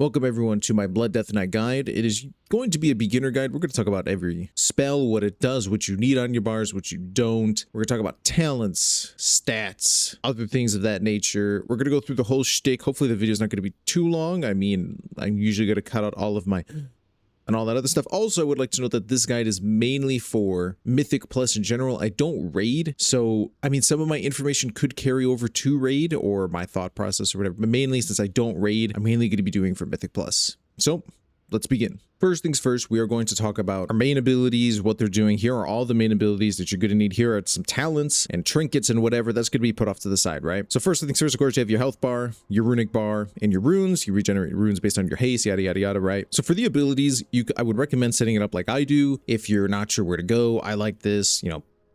Welcome everyone to my Blood Death Knight guide. It is going to be a beginner guide. We're going to talk about every spell, what it does, what you need on your bars, what you don't. We're going to talk about talents, stats, other things of that nature. We're going to go through the whole shtick. Hopefully the video is not going to be too long. I mean, I'm usually going to cut out all of my and all that other stuff. Also, I would like to note that this guide is mainly for Mythic Plus in general. I don't raid, so I mean, some of my information could carry over to raid or my thought process or whatever, but mainly since I don't raid, I'm mainly going to be doing for Mythic Plus. So let's begin. First things first, we are going to talk about our main abilities, what they're doing. Here are all the main abilities that you're going to need. Here are some talents and trinkets and whatever that's going to be put off to the side, right? So first things first, of course, you have your health bar, your runic bar, and your runes. You regenerate runes based on your haste, yada, yada, yada, right? So for the abilities, I would recommend setting it up like I do. If you're not sure where to go, I like this,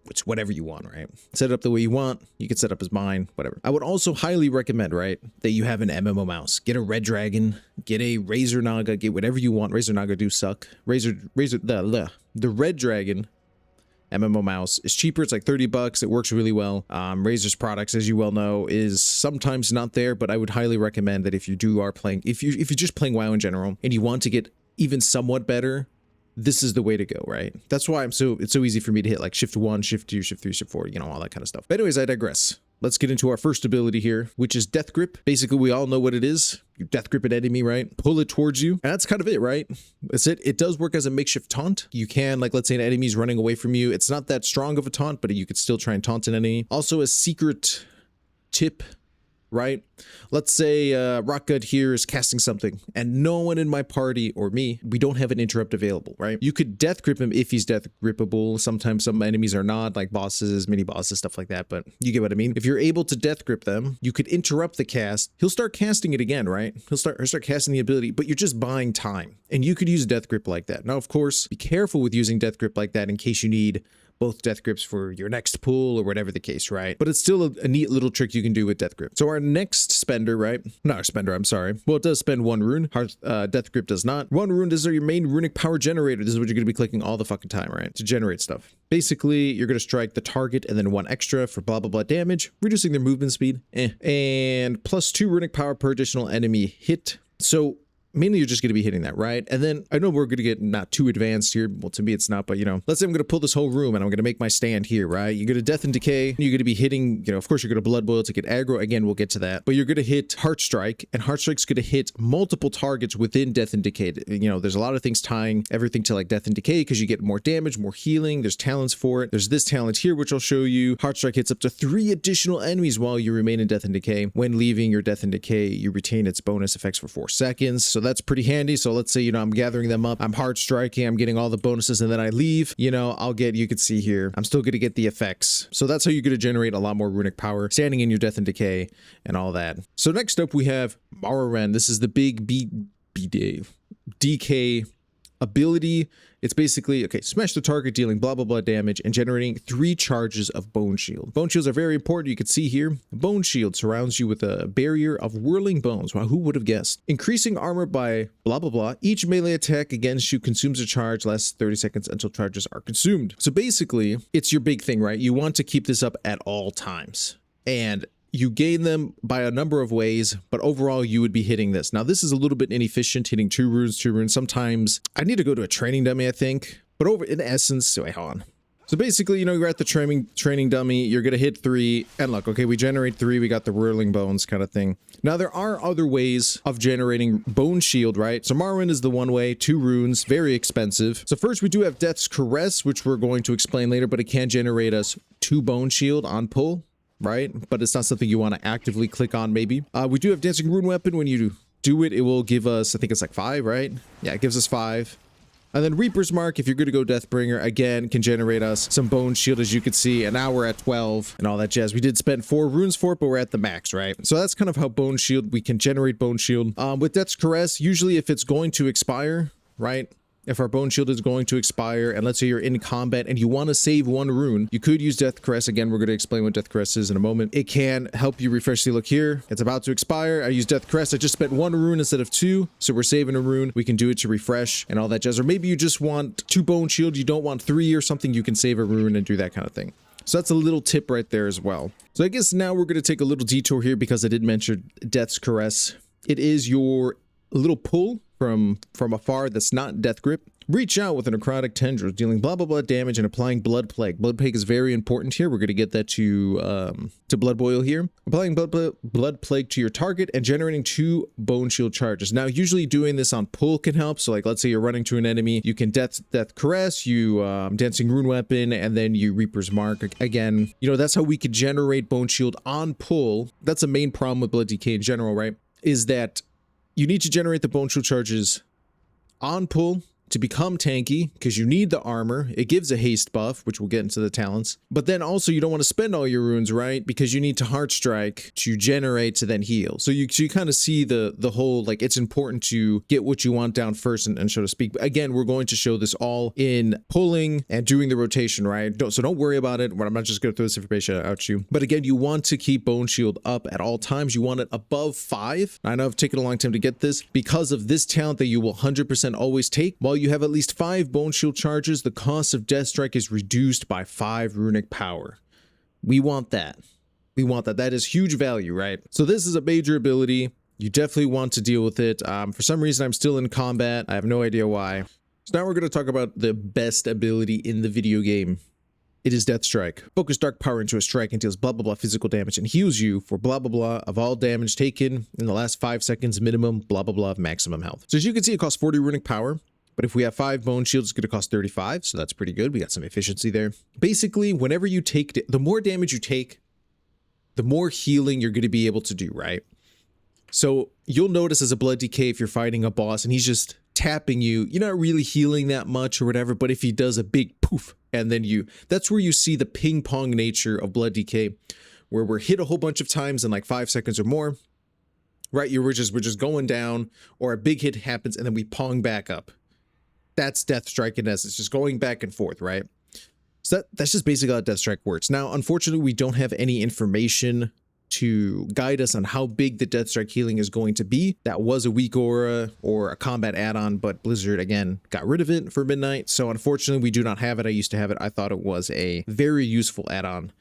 it's whatever you want, right? Set it up the way you want. You can set up as mine, whatever. I would also highly recommend, right, that you have an MMO mouse. Get a red dragon, get a razor naga, get whatever you want. Razor naga do suck. The red dragon MMO mouse is cheaper. It's like 30 bucks. It works really well. Razor's products, as you well know, is sometimes not there, but I would highly recommend that if you're just playing WoW in general and you want to get even somewhat better, this is the way to go, right? That's why it's so easy for me to hit like shift 1, shift 2, shift 3, shift 4, all that kind of stuff. But anyways, I digress. Let's get into our first ability here, which is Death Grip. Basically, we all know what it is. You Death Grip an enemy, right? Pull it towards you. And that's kind of it, right? That's it. It does work as a makeshift taunt. You can, like, let's say an enemy's running away from you. It's not that strong of a taunt, but you could still try and taunt an enemy. Also, a secret tip, right? Let's say Rockgut here is casting something and no one in my party or me, we don't have an interrupt available, right? You could death grip him if he's death grippable. Sometimes some enemies are not, like bosses, mini bosses, stuff like that, but you get what I mean. If you're able to death grip them, you could interrupt the cast. He'll start casting it again, right? He'll start casting the ability, but you're just buying time and you could use death grip like that. Now, of course, be careful with using death grip like that in case you need both death grips for your next pull or whatever the case, right? But it's still a neat little trick you can do with death grip. So our next spender, right? Not our spender, I'm sorry. Well, it does spend 1 rune. Death grip does not. 1 rune, this is your main runic power generator. This is what you're going to be clicking all the fucking time, right? To generate stuff. Basically, you're going to strike the target and then 1 extra for blah, blah, blah damage, reducing their movement speed. And plus 2 runic power per additional enemy hit. So mainly you're just going to be hitting that, right? And then I know we're going to get not too advanced here. Well, to me, it's not, but let's say I'm going to pull this whole room and I'm going to make my stand here, right? You're going to Death and Decay. You're going to be hitting, of course, you're going to Blood Boil to get aggro. Again, we'll get to that. But you're going to hit Heart Strike, and Heart Strike's going to hit multiple targets within Death and Decay. There's a lot of things tying everything to like Death and Decay because you get more damage, more healing. There's talents for it. There's this talent here, which I'll show you. Heart Strike hits up to 3 additional enemies while you remain in Death and Decay. When leaving your Death and Decay, you retain its bonus effects for 4 seconds. So that's pretty handy. So let's say, I'm gathering them up, I'm hard striking, I'm getting all the bonuses, and then I leave, I'll get, you can see here, I'm still going to get the effects. So that's how you're going to generate a lot more runic power, standing in your Death and Decay and all that. So next up we have Rune. This is the big DK ability. It's basically, okay, smash the target, dealing blah, blah, blah damage and generating 3 charges of Bone Shield. Bone Shields are very important. You can see here, Bone Shield surrounds you with a barrier of whirling bones. Wow, who would have guessed? Increasing armor by blah, blah, blah. Each melee attack against you consumes a charge, lasts 30 seconds until charges are consumed. So basically, it's your big thing, right? You want to keep this up at all times. And you gain them by a number of ways, but overall you would be hitting this. Now this is a little bit inefficient, hitting 2 runes. Sometimes I need to go to a training dummy, I think, but in essence, wait, hold on. So basically, you're at the training dummy, you're gonna hit 3, and look, okay, we generate 3, we got the whirling bones kind of thing. Now there are other ways of generating Bone Shield, right? So Rune is the one way, 2 runes, very expensive. So first we do have Death's Caress, which we're going to explain later, but it can generate us 2 Bone Shield on pull, right? But it's not something you want to actively click on, maybe. We do have Dancing Rune Weapon. When you do it, it will give us, I think it's like 5, right? Yeah, it gives us 5. And then Reaper's Mark, if you're going to go Deathbringer, again, can generate us some Bone Shield, as you can see. And now we're at 12 and all that jazz. We did spend 4 runes for it, but we're at the max, right? So that's kind of how Bone Shield, we can generate Bone Shield. With Death's Caress, usually if it's going to expire, right? If our Bone Shield is going to expire, and let's say you're in combat and you want to save 1 rune, you could use Death Caress. Again, we're going to explain what Death Caress is in a moment. It can help you refresh. See, look here, it's about to expire. I use Death Caress. I just spent 1 rune instead of 2, so we're saving a rune. We can do it to refresh and all that jazz. Or maybe you just want 2 Bone Shield, you don't want 3 or something, you can save a rune and do that kind of thing. So that's a little tip right there as well. So I guess now we're going to take a little detour here because I did mention Death's Caress. It is your a little pull from afar that's not death grip. Reach out with a necrotic tendrils, dealing blah blah blah damage and applying blood plague. Blood plague is very important here. We're going to get that to blood boil here. Applying blood plague to your target and generating 2 bone shield charges. Now, usually doing this on pull can help. So, like, let's say you're running to an enemy, you can death caress, you dancing rune weapon, and then you Reaper's Mark. Again, you know, that's how we could generate bone shield on pull. That's a main problem with blood decay in general, right? Is that you need to generate the bone shield charges on pull to become tanky, because you need the armor. It gives a haste buff, which we'll get into the talents. But then also you don't want to spend all your runes, right? Because you need to heart strike to generate to then heal. So you kind of see the whole, like, it's important to get what you want down first and so to speak. But again, we're going to show this all in pulling and doing the rotation, right? So don't worry about it. I'm not just going to throw this information out to you. But again, you want to keep bone shield up at all times. You want it above 5. I know I've taken a long time to get this because of this talent that you will 100% always take. While you have at least 5 bone shield charges, the cost of death strike is reduced by 5 runic power. We want that. We want that. That is huge value, right? So this is a major ability. You definitely want to deal with it. For some reason, I'm still in combat. I have no idea why. So now we're going to talk about the best ability in the video game. It is Death Strike. Focus dark power into a strike and deals blah blah blah physical damage and heals you for blah blah blah of all damage taken in the last 5 seconds minimum blah blah blah of maximum health. So as you can see, it costs 40 runic power. But if we have 5 bone shields, it's going to cost 35. So that's pretty good. We got some efficiency there. Basically, whenever you take, the more damage you take, the more healing you're going to be able to do, right? So you'll notice as a blood decay, if you're fighting a boss and he's just tapping you, you're not really healing that much or whatever. But if he does a big poof, and then that's where you see the ping pong nature of blood decay, where we're hit a whole bunch of times in like 5 seconds or more, right? We're just going down, or a big hit happens and then we pong back up. That's Death Strike in essence, just going back and forth, right? So that's just basically how Death Strike works. Now, unfortunately, we don't have any information to guide us on how big the Death Strike healing is going to be. That was a weak aura or a combat add-on, but Blizzard, again, got rid of it for Midnight. So unfortunately, we do not have it. I used to have it. I thought it was a very useful add-on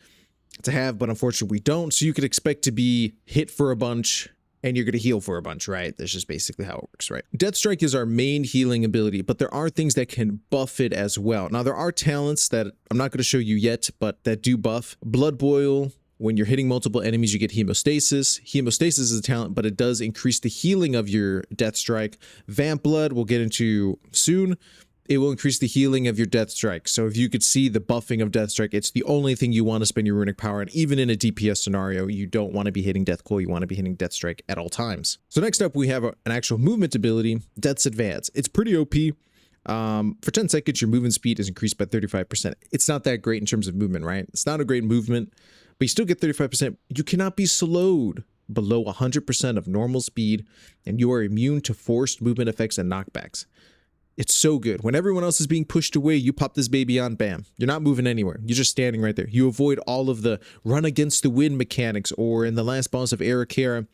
to have, but unfortunately, we don't. So you could expect to be hit for a bunch, and you're going to heal for a bunch, right? That's just basically how it works, right? Death Strike is our main healing ability, but there are things that can buff it as well. Now, there are talents that I'm not going to show you yet, but that do buff. Blood Boil, when you're hitting multiple enemies, you get Hemostasis. Hemostasis is a talent, but it does increase the healing of your Death Strike. Vamp Blood, we'll get into soon. It will increase the healing of your Death Strike. So if you could see the buffing of Death Strike, it's the only thing you want to spend your runic power on. Even in a DPS scenario, you don't want to be hitting Death Coil. You want to be hitting Death Strike at all times. So next up, we have an actual movement ability, Death's Advance. It's pretty OP. For 10 seconds, your movement speed is increased by 35%. It's not that great in terms of movement, right? It's not a great movement, but you still get 35%. You cannot be slowed below 100% of normal speed, and you are immune to forced movement effects and knockbacks. It's so good. When everyone else is being pushed away, you pop this baby on, bam. You're not moving anywhere. You're just standing right there. You avoid all of the run against the wind mechanics, or in the last boss of Arakara,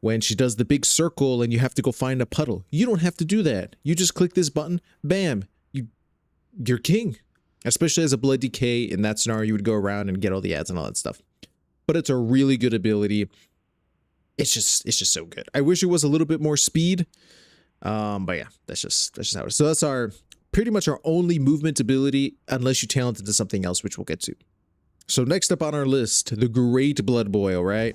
when she does the big circle and you have to go find a puddle. You don't have to do that. You just click this button, bam, you're king. Especially as a blood decay, in that scenario, you would go around and get all the ads and all that stuff. But it's a really good ability. It's just so good. I wish it was a little bit more speed. But yeah, that's just how it is. So that's pretty much our only movement ability, unless you talent into something else, which we'll get to. So next up on our list, the Great Blood Boil, right?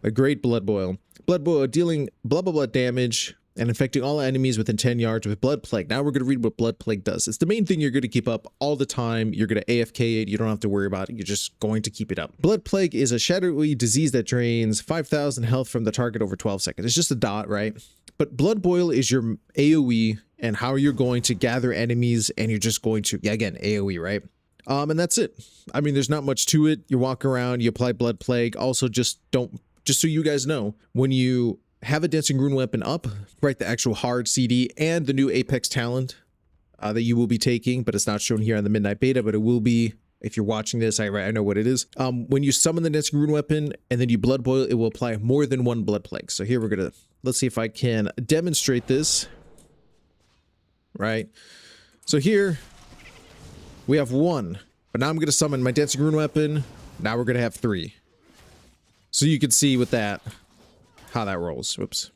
A Great Blood Boil. Blood Boil dealing blah blah blah damage and infecting all enemies within 10 yards with Blood Plague. Now we're going to read what Blood Plague does. It's the main thing you're going to keep up all the time. You're going to AFK it. You don't have to worry about it. You're just going to keep it up. Blood Plague is a shadowy disease that drains 5,000 health from the target over 12 seconds. It's just a dot, right? But Blood Boil is your AoE and how you're going to gather enemies, and you're just going to, yeah, again, AoE, right? And that's it. I mean, there's not much to it. You walk around, you apply Blood Plague. Also, just so you guys know, when you have a Dancing Rune weapon up, right, the actual hard CD and the new Apex talent that you will be taking, but it's not shown here on the Midnight Beta, but it will be. If you're watching this, I know what it is. When you summon the Dancing Rune weapon and then you Blood Boil, it will apply more than 1 Blood Plague. So here let's see if I can demonstrate this. Right. So here we have 1, but now I'm going to summon my Dancing Rune weapon. Now we're going to have 3. So you can see with that, how that rolls. Whoops.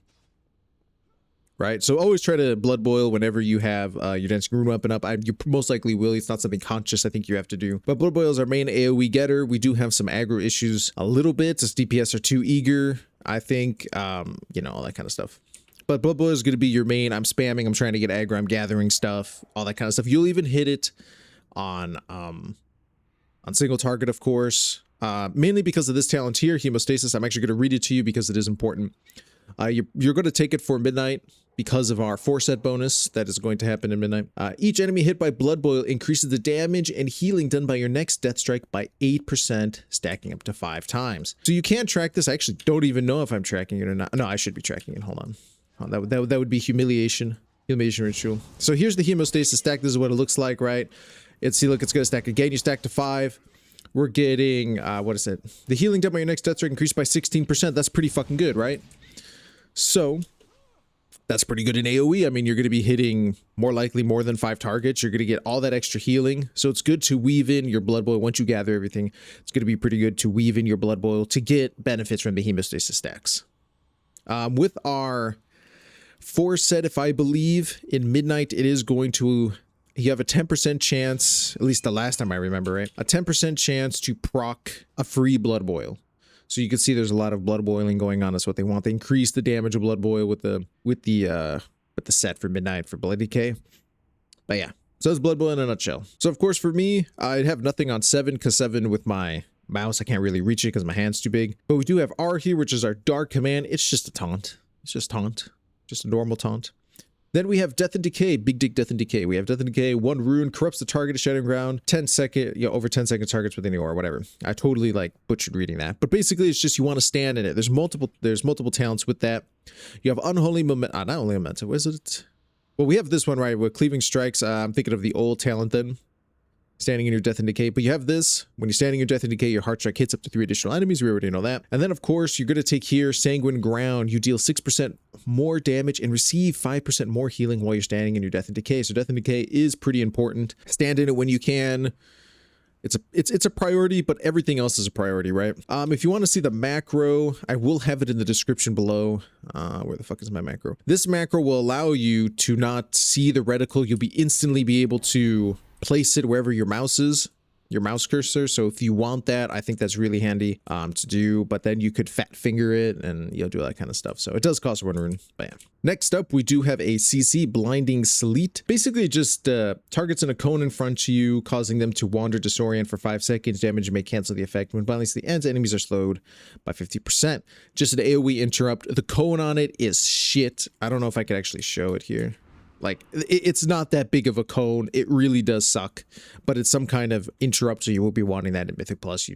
right? So always try to blood boil whenever you have your dancing rune weapon up. You most likely will. It's not something conscious I think you have to do. But blood boil is our main AoE getter. We do have some aggro issues a little bit, as DPS are too eager, I think, you know, all that kind of stuff. But blood boil is going to be your main. I'm spamming, I'm trying to get aggro, I'm gathering stuff, all that kind of stuff. You'll even hit it on single target, of course. Mainly because of this talent here, hemostasis. I'm actually going to read it to you because it is important. You're going to take it for midnight because of our 4-set bonus that is going to happen in midnight. Each enemy hit by blood boil increases the damage and healing done by your next death strike by 8%, stacking up to 5 times. So you can't track this. I actually don't even know if I'm tracking it or not. No, I should be tracking it. Hold on. That would be humiliation ritual. So here's the hemostasis stack. This is what it looks like, right? See, look, it's going to stack again. You stack to 5. We're getting, what is it? The healing done by your next death strike increased by 16%. That's pretty fucking good, right? So that's pretty good in AoE. I mean, you're going to be hitting more likely more than 5 targets. You're going to get all that extra healing. So it's good to weave in your blood boil. Once you gather everything, it's going to be pretty good to weave in your blood boil to get benefits from the hemostasis stacks. With our 4-set, if I believe, in midnight, it is going to... You have a 10% chance, at least the last time I remember, right? A 10% chance to proc a free blood boil. So you can see there's a lot of blood boiling going on. That's what they want. They increase the damage of blood boil with the set for midnight for blood decay. But yeah, so that's blood boil in a nutshell. So of course for me, I'd have nothing on 7 because 7 with my mouse, I can't really reach it because my hand's too big. But we do have R here, which is our dark command. It's just a taunt. It's just taunt. Just a normal taunt. Then we have Death and Decay, Big Dick Death and Decay. We have Death and Decay, 1 rune, corrupts the target of Shattering Ground, 10 second, over 10 second targets within the aura, whatever. I totally like butchered reading that. But basically it's just you want to stand in it. There's multiple talents with that. You have Unholy Momentum, not only Momentum, what is it? Well, we have this one, right, with Cleaving Strikes. I'm thinking of the old talent then. Standing in your Death and Decay, but you have this. When you're standing in your Death and Decay, your Heart Strike hits up to 3 additional enemies. We already know that. And then, of course, you're going to take here Sanguine Ground. You deal 6% more damage and receive 5% more healing while you're standing in your Death and Decay. So Death and Decay is pretty important. Stand in it when you can. It's a priority, but everything else is a priority, right? If you want to see the macro, I will have it in the description below. Where the fuck is my macro? This macro will allow you to not see the reticle. You'll instantly be able to place it wherever your mouse is, your mouse cursor. So if you want that, I think that's really handy to do, but then you could fat finger it and you'll do all that kind of stuff. So it does cost 1 rune, but yeah. Next up, we do have a CC, Blinding Sleet. Basically just targets in a cone in front of you, causing them to wander, disorient for 5 seconds. Damage may cancel the effect. When blinding sleet ends, enemies are slowed by 50%. Just an AoE interrupt. The cone on it is shit. I don't know if I could actually show it here. Like, it's not that big of a cone. It really does suck, but it's some kind of interrupt, so you will be wanting that in Mythic Plus.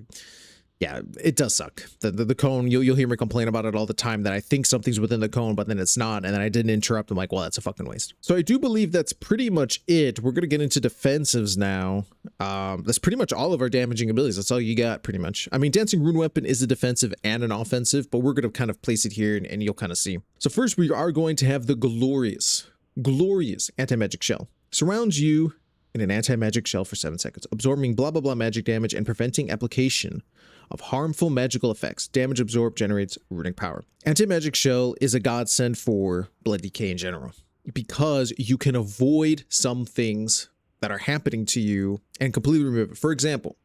Yeah, it does suck. The cone, you'll hear me complain about it all the time, that I think something's within the cone, but then it's not, and then I didn't interrupt. I'm like, well, that's a fucking waste. So I do believe that's pretty much it. We're going to get into defensives now. That's pretty much all of our damaging abilities. That's all you got, pretty much. I mean, Dancing Rune Weapon is a defensive and an offensive, but we're going to kind of place it here, and you'll kind of see. So first, we are going to have the Glorious Anti-Magic Shell. Surrounds you in an anti-magic shell for 7 seconds, absorbing blah blah blah magic damage and preventing application of harmful magical effects. Damage absorbed generates runic power. Anti-magic shell is a godsend for blood decay in general, because you can avoid some things that are happening to you and completely remove it. For example,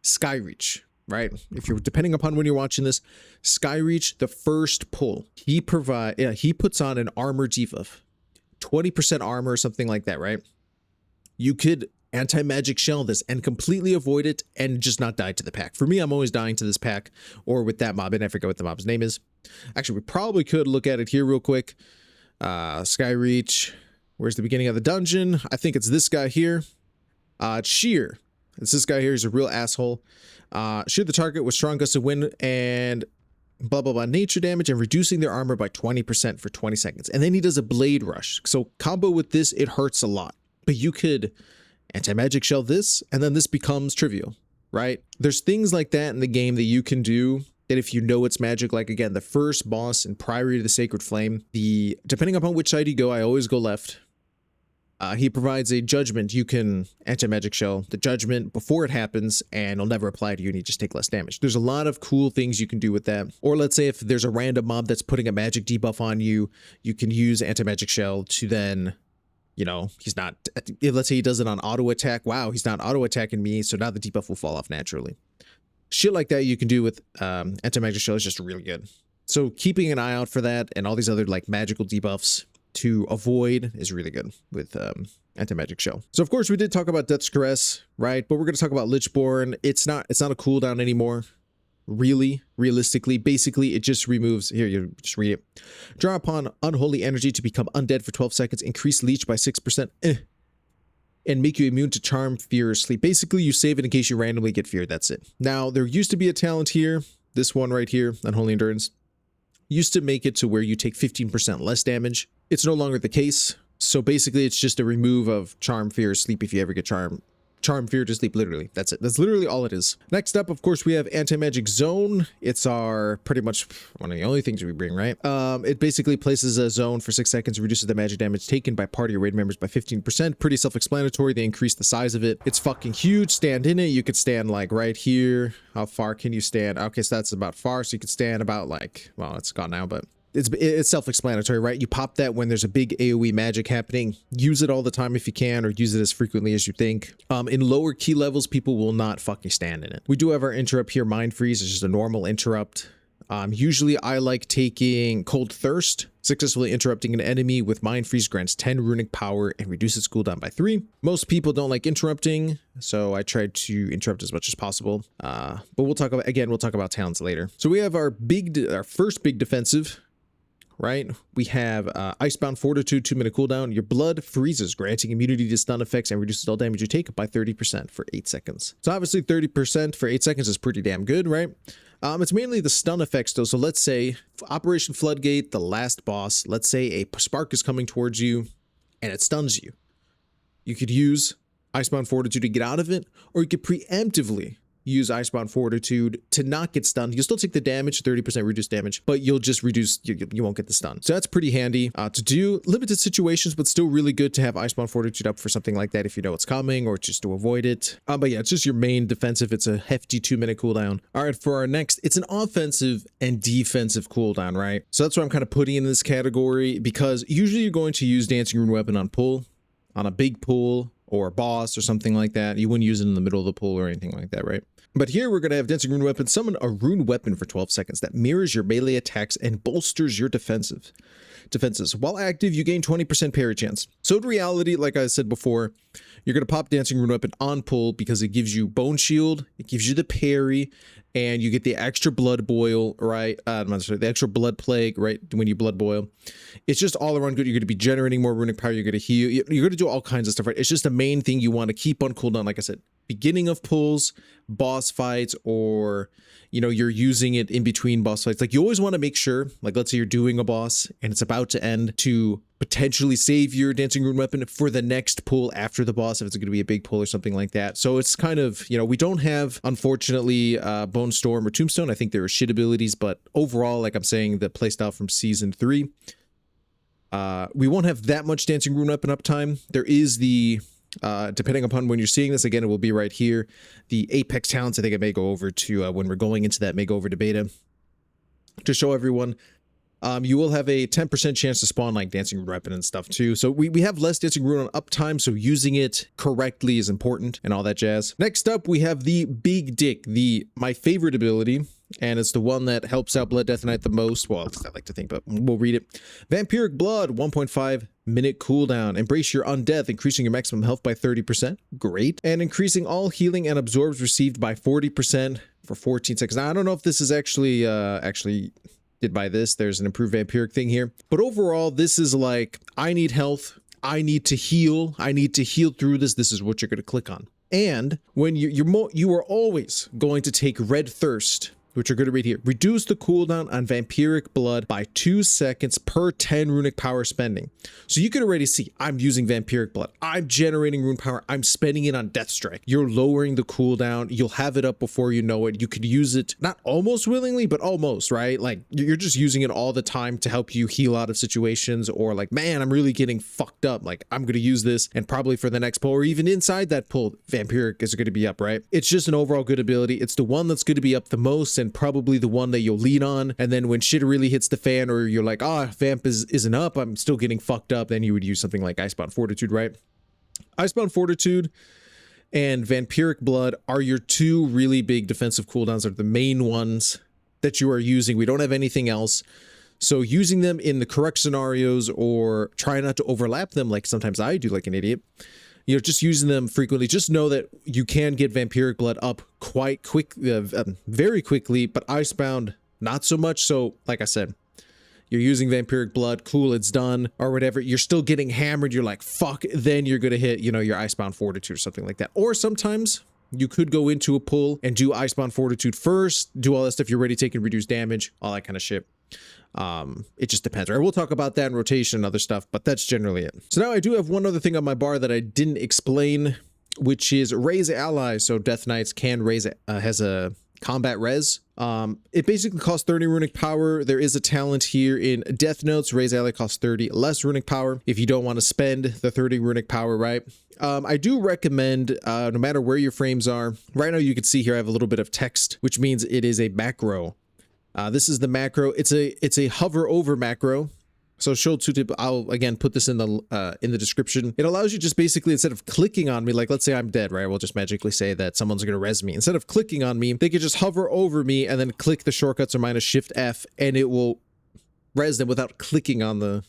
Skyreach, right? If you're, depending upon when you're watching this, Skyreach, the first pull, he puts on an armor debuff. 20% armor or something like that, right? You could anti-magic shell this and completely avoid it and just not die to the pack. For me, I'm always dying to this pack or with that mob, and I forget what the mob's name is. Actually, we probably could look at it here real quick. Skyreach, where's the beginning of the dungeon? I think it's this guy here. It's Sheer. It's this guy here. He's a real asshole. Shoot the target with strong gust of wind and blah blah blah nature damage and reducing their armor by 20% for 20 seconds. And then he does a blade rush. So combo with this, it hurts a lot. But you could anti-magic shell this, and then this becomes trivial, right? There's things like that in the game that you can do that if you know it's magic, like again, the first boss in Priory to the Sacred Flame, depending upon which side you go, I always go left. He provides a judgment. You can anti-magic shell the judgment before it happens, and it'll never apply to you, and you just take less damage. There's a lot of cool things you can do with that. Or let's say if there's a random mob that's putting a magic debuff on you, you can use anti-magic shell to then, you know, he's not, let's say he does it on auto attack. Wow, he's not auto attacking me, so now the debuff will fall off naturally. Shit like that you can do with anti-magic shell is just really good. So keeping an eye out for that and all these other like magical debuffs to avoid is really good with anti-magic shell. So of course we did talk about Death's Caress, right? But we're going to talk about Lichborn. It's not a cooldown anymore. Really, realistically, basically it just removes, here, you just read it. Draw upon unholy energy to become undead for 12 seconds, increase leech by 6%, and make you immune to charm, fear, or sleep. Basically you save it in case you randomly get feared, that's it. Now there used to be a talent here, this one right here, Unholy Endurance, used to make it to where you take 15% less damage. It's no longer the case. So basically it's just a remove of charm, fear, sleep if you ever get charm, fear to sleep, literally. That's it. That's literally all it is. Next up, of course, we have Anti-Magic Zone. It's our pretty much one of the only things we bring, right? It basically places a zone for 6 seconds, reduces the magic damage taken by party or raid members by 15%. Pretty self-explanatory. They increase the size of it. It's fucking huge. Stand in it. You could stand like right here. How far can you stand? Okay, so that's about far. So you could stand about like, well, it's gone now, but it's self-explanatory, right? You pop that when there's a big AoE magic happening. Use it all the time if you can, or use it as frequently as you think. In lower key levels, people will not fucking stand in it. We do have our interrupt here, Mind Freeze. It's just a normal interrupt. Usually I like taking Cold Thirst. Successfully interrupting an enemy with Mind Freeze grants 10 runic power and reduces cooldown by 3. Most people don't like interrupting, so I tried to interrupt as much as possible. But we'll talk about talents later. So we have our first big defensive, right? We have Icebound Fortitude, 2-minute cooldown. Your blood freezes, granting immunity to stun effects and reduces all damage you take by 30% for 8 seconds. So obviously 30% for 8 seconds is pretty damn good, right? It's mainly the stun effects though. So let's say Operation Floodgate, the last boss, let's say a spark is coming towards you and it stuns you. You could use Icebound Fortitude to get out of it, or you could preemptively use Icebound Fortitude to not get stunned. You'll still take the damage, 30% reduced damage, but you'll just reduce, you won't get the stun. So that's pretty handy to do. Limited situations, but still really good to have Icebound Fortitude up for something like that if you know it's coming, or just to avoid it. But yeah, it's just your main defensive. It's a hefty 2-minute cooldown. All right, for our next, it's an offensive and defensive cooldown, right? So that's what I'm kind of putting in this category, because usually you're going to use Dancing Rune Weapon on pull, on a big pull, or a boss or something like that. You wouldn't use it in the middle of the pool or anything like that, right? But here we're going to have Dancing Rune Weapon summon a rune weapon for 12 seconds that mirrors your melee attacks and bolsters your defenses. While active, you gain 20% parry chance. So in reality, like I said before, you're going to pop Dancing Rune Weapon on pull because it gives you Bone Shield, it gives you the parry, and you get the extra blood boil, right? I'm sorry, the extra blood plague, right? When you blood boil. It's just all around good. You're going to be generating more runic power. You're going to heal. You're going to do all kinds of stuff, right? It's just the main thing you want to keep on cooldown. Like I said, beginning of pulls, boss fights, or, you know, you're using it in between boss fights. Like you always want to make sure, like let's say you're doing a boss and it's about to end, to potentially save your Dancing Rune Weapon for the next pull after the boss, if it's going to be a big pull or something like that. So it's kind of, you know, we don't have, unfortunately, Bone Storm or Tombstone. I think there are shit abilities, but overall, like I'm saying, the playstyle from Season 3, we won't have that much Dancing Rune Weapon uptime. There is the, depending upon when you're seeing this, again, it will be right here, the Apex talents. I think it may go over to, when we're going into that, may go over to beta to show everyone. You will have a 10% chance to spawn like Dancing Rune Weapon and stuff too. So we have less Dancing Rune on uptime, so using it correctly is important and all that jazz. Next up, we have the Big Dick, my favorite ability, and it's the one that helps out Blood Death Knight the most. Well, I like to think, but we'll read it. Vampiric Blood, 1.5-minute cooldown. Embrace your undeath, increasing your maximum health by 30%. Great. And increasing all healing and absorbs received by 40% for 14 seconds. Now, I don't know if this is actually did by this. There's an improved vampiric thing here. But overall, this is like, I need health. I need to heal. I need to heal through this. This is what you're going to click on. And when you are always going to take Red Thirst which are good to read here. Reduce the cooldown on Vampiric Blood by 2 seconds per 10 runic power spending. So you can already see I'm using Vampiric Blood. I'm generating rune power. I'm spending it on Death Strike. You're lowering the cooldown. You'll have it up before you know it. You could use it not almost willingly, but almost, right? Like you're just using it all the time to help you heal out of situations, or like, man, I'm really getting fucked up. Like I'm going to use this, and probably for the next pull or even inside that pull, Vampiric is going to be up, right? It's just an overall good ability. It's the one that's going to be up the most, and probably the one that you'll lean on. And then when shit really hits the fan, or you're like, Vamp isn't up, I'm still getting fucked up, then you would use something like Icebound Fortitude, right? Icebound Fortitude and Vampiric Blood are your two really big defensive cooldowns, are the main ones that you are using. We don't have anything else. So using them in the correct scenarios, or try not to overlap them like sometimes I do like an idiot, you know, just using them frequently. Just know that you can get Vampiric Blood up quite quick, very quickly, but Icebound not so much. So like I said, you're using Vampiric Blood, cool, it's done, or whatever. You're still getting hammered. You're like, fuck, then you're going to hit, you know, your Icebound Fortitude or something like that. Or sometimes you could go into a pull and do Icebound Fortitude first, do all that stuff. You're already taking reduced damage, all that kind of shit. It just depends, right? We'll talk about that in rotation and other stuff, but that's generally it. So now I do have one other thing on my bar that I didn't explain, which is raise allies. So Death Knights can raise, has a combat res. It basically costs 30 runic power. There is a talent here in Death Notes. Raise ally costs 30 less runic power if you don't want to spend the 30 runic power, right? I do recommend, no matter where your frames are, right now you can see here I have a little bit of text, which means it is a macro. This is the macro. It's a hover over macro. So show tooltip, I'll again put this in the description. It allows you just basically, instead of clicking on me, like let's say I'm dead, right? We'll just magically say that someone's gonna res me. Instead of clicking on me, they could just hover over me and then click the shortcuts or minus Shift F, and it will res them without clicking on the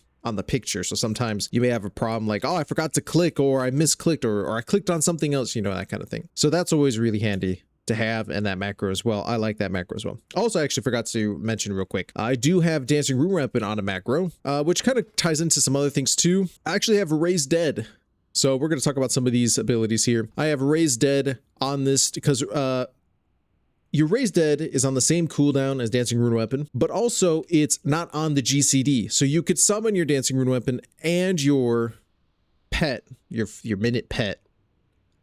picture. So sometimes you may have a problem like, oh, I forgot to click, or I misclicked, or I clicked on something else, you know, that kind of thing. So that's always really handy to have, and that macro as well. I like that macro as well. Also, I actually forgot to mention real quick, I do have Dancing Rune Weapon on a macro, which kind of ties into some other things too. I actually have Raise Dead. So we're going to talk about some of these abilities here. I have Raise Dead on this because your Raise Dead is on the same cooldown as Dancing Rune Weapon, but also it's not on the GCD. So you could summon your Dancing Rune Weapon and your pet, your minute pet,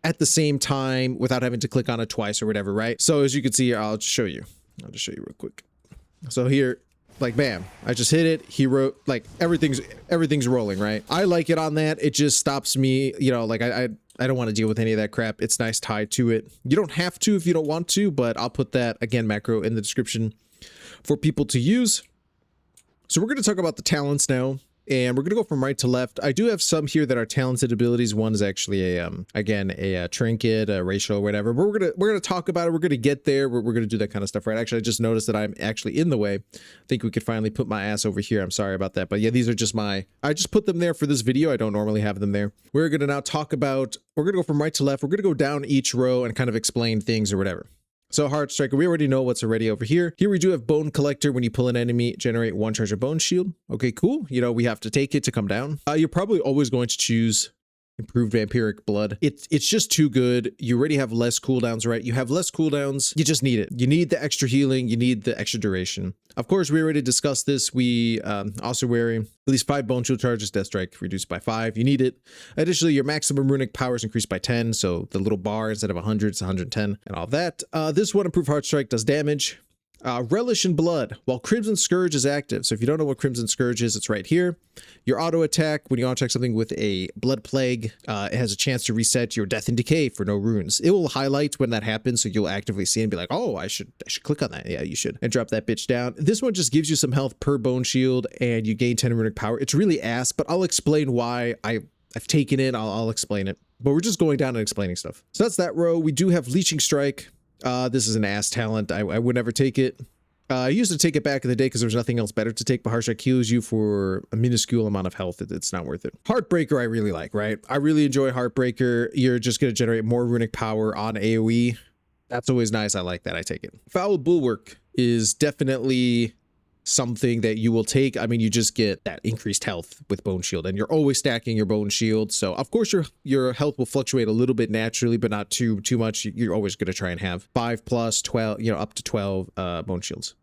at the same time without having to click on it twice or whatever, right? So as you can see here, I'll just show you real quick. So here, like bam, I just hit it. He wrote, like everything's rolling, right? I like it on that. It just stops me, you know, like I don't want to deal with any of that crap. It's nice tied to it. You don't have to if you don't want to, but I'll put that again macro in the description for people to use. So we're going to talk about the talents now, and we're going to go from right to left. I do have some here that are talented abilities. One is actually a trinket, a ratio, whatever. But we're going to talk about it. We're going to get there. We're going to do that kind of stuff, right? Actually, I just noticed that I'm actually in the way. I think we could finally put my ass over here. I'm sorry about that. But yeah, these are just I just put them there for this video. I don't normally have them there. We're going to now talk about, we're going to go from right to left. We're going to go down each row and kind of explain things or whatever. So Heart Striker, we already know what's already over here. Here we do have Bone Collector. When you pull an enemy, generate 1 charge of Bone Shield. Okay, cool. You know, we have to take it to come down. You're probably always going to choose Improved Vampiric Blood. It's just too good. You already have less cooldowns, right? You have less cooldowns. You just need it. You need the extra healing. You need the extra duration. Of course, we already discussed this. We ossuary, at least 5 Bone Shield charges, Death Strike reduced by 5. You need it. Additionally, your maximum runic power is increased by 10. So the little bar, instead of 100, it's 110 and all that. This one, Improved Heart Strike, does damage. Relish in Blood, while Crimson Scourge is active. So if you don't know what Crimson Scourge is, it's right here. Your auto attack, when you auto attack something with a Blood Plague, it has a chance to reset your Death and Decay for no runes. It will highlight when that happens, so you'll actively see and be like, oh, I should click on that. Yeah, you should. And drop that bitch down. This one just gives you some health per Bone Shield, and you gain 10 runic power. It's really ass, but I'll explain why I've taken it. I'll explain it. But we're just going down and explaining stuff. So that's that row. We do have Leeching Strike. This is an ass talent. I would never take it. I used to take it back in the day because there was nothing else better to take, but Heart Strike heals you for a minuscule amount of health. It's not worth it. Heartbreaker I really like, right? I really enjoy Heartbreaker. You're just going to generate more runic power on AoE. That's always nice. I like that. I take it. Foul Bulwark is definitely something that you will take. I mean, you just get that increased health with Bone Shield, and you're always stacking your Bone Shield. So of course your health will fluctuate a little bit naturally, but not too much. You're always going to try and have 5 plus 12, you know, up to 12 Bone Shields.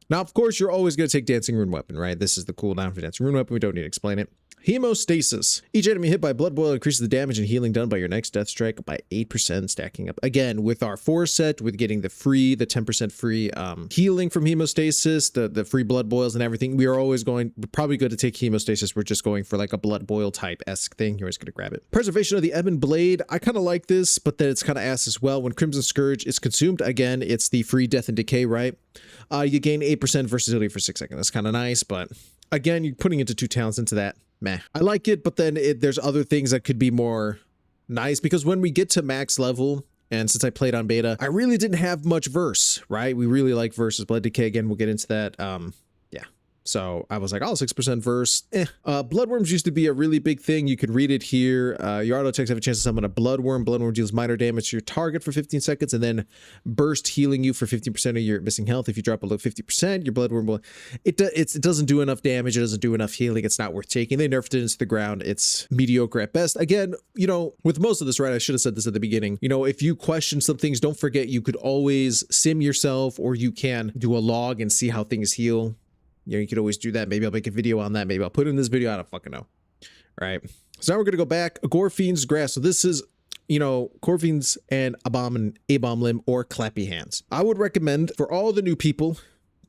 Now, of course, you're always going to take Dancing Rune Weapon, right? This is the cooldown for Dancing Rune Weapon. We don't need to explain it. Hemostasis. Each enemy hit by Blood Boil increases the damage and healing done by your next Death Strike by 8%, stacking up. Again, with our 4 set, with getting the 10% free healing from Hemostasis, the free Blood Boils and everything, we are always probably good to take Hemostasis. We're just going for like a Blood Boil type-esque thing. You're always going to grab it. Preservation of the Ebon Blade. I kind of like this, but then it's kind of ass as well. When Crimson Scourge is consumed, again, it's the free Death and Decay, right? You gain 8% versatility for 6 seconds. That's kind of nice, but again, you're putting into 2 talents into that. Meh. I like it, but then there's other things that could be more nice, because when we get to max level, and since I played on beta, I really didn't have much verse, right? We really like versus Blood Decay. Again, we'll get into that. Yeah. So I was like, oh, 6% verse. Bloodworms used to be a really big thing. You could read it here. Your auto attacks have a chance to summon a Bloodworm. Bloodworm deals minor damage to your target for 15 seconds and then burst healing you for 15% of your missing health. If you drop below 50%, your Bloodworm will... It doesn't do enough damage. It doesn't do enough healing. It's not worth taking. They nerfed it into the ground. It's mediocre at best. Again, you know, with most of this, right, I should have said this at the beginning. You know, if you question some things, don't forget you could always sim yourself, or you can do a log and see how things heal. You know, you could always do that. Maybe I'll make a video on that. Maybe I'll put it in this video. I don't fucking know. All right. So now we're going to go back. Gorfiend's Grasp. So this is, you know, Gorfiend's and A-Bomb Limb or Clappy Hands. I would recommend for all the new people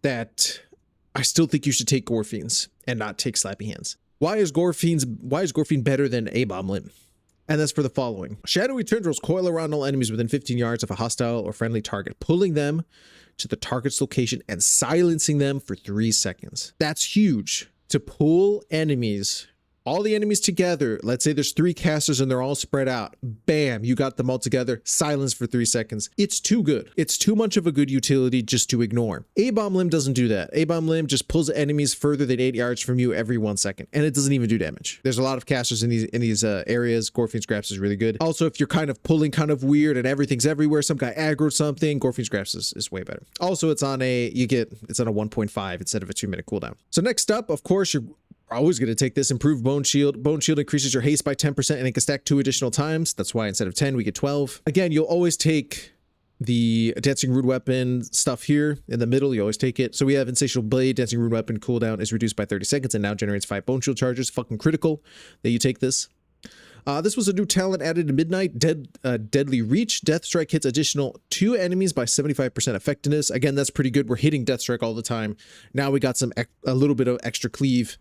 that I still think you should take Gorfiend's and not take Slappy Hands. Why is Gorfiend better than A-Bomb Limb? And that's for the following. Shadowy tendrils coil around all enemies within 15 yards of a hostile or friendly target, pulling them to the target's location and silencing them for 3 seconds. That's huge. To pull enemies, all the enemies together. Let's say there's 3 casters and they're all spread out. Bam, you got them all together, silence for 3 seconds. It's too good. It's too much of a good utility just to ignore. A-Bomb Limb doesn't do that. A-Bomb Limb just pulls enemies further than 8 yards from you every 1 second, and it doesn't even do damage. There's a lot of casters in these areas. Gorfiend's Grasp is really good. Also, if you're kind of pulling kind of weird and everything's everywhere, some guy aggroed something, Gorfiend's Grasp is way better. Also, it's on a 1.5 instead of a 2-minute cooldown. So next up, of course, you're always going to take this improved Bone Shield. Bone Shield increases your haste by 10% and it can stack 2 additional times. That's why instead of 10, we get 12. Again, you'll always take the Dancing Rune Weapon stuff here in the middle. You always take it. So we have Insatiable Blade. Dancing Rune Weapon cooldown is reduced by 30 seconds and now generates 5 Bone Shield charges. Fucking critical that you take this. This was a new talent added to Midnight. Deadly Reach. Death Strike hits additional 2 enemies by 75% effectiveness. Again, that's pretty good. We're hitting Death Strike all the time. Now we got a little bit of extra cleave.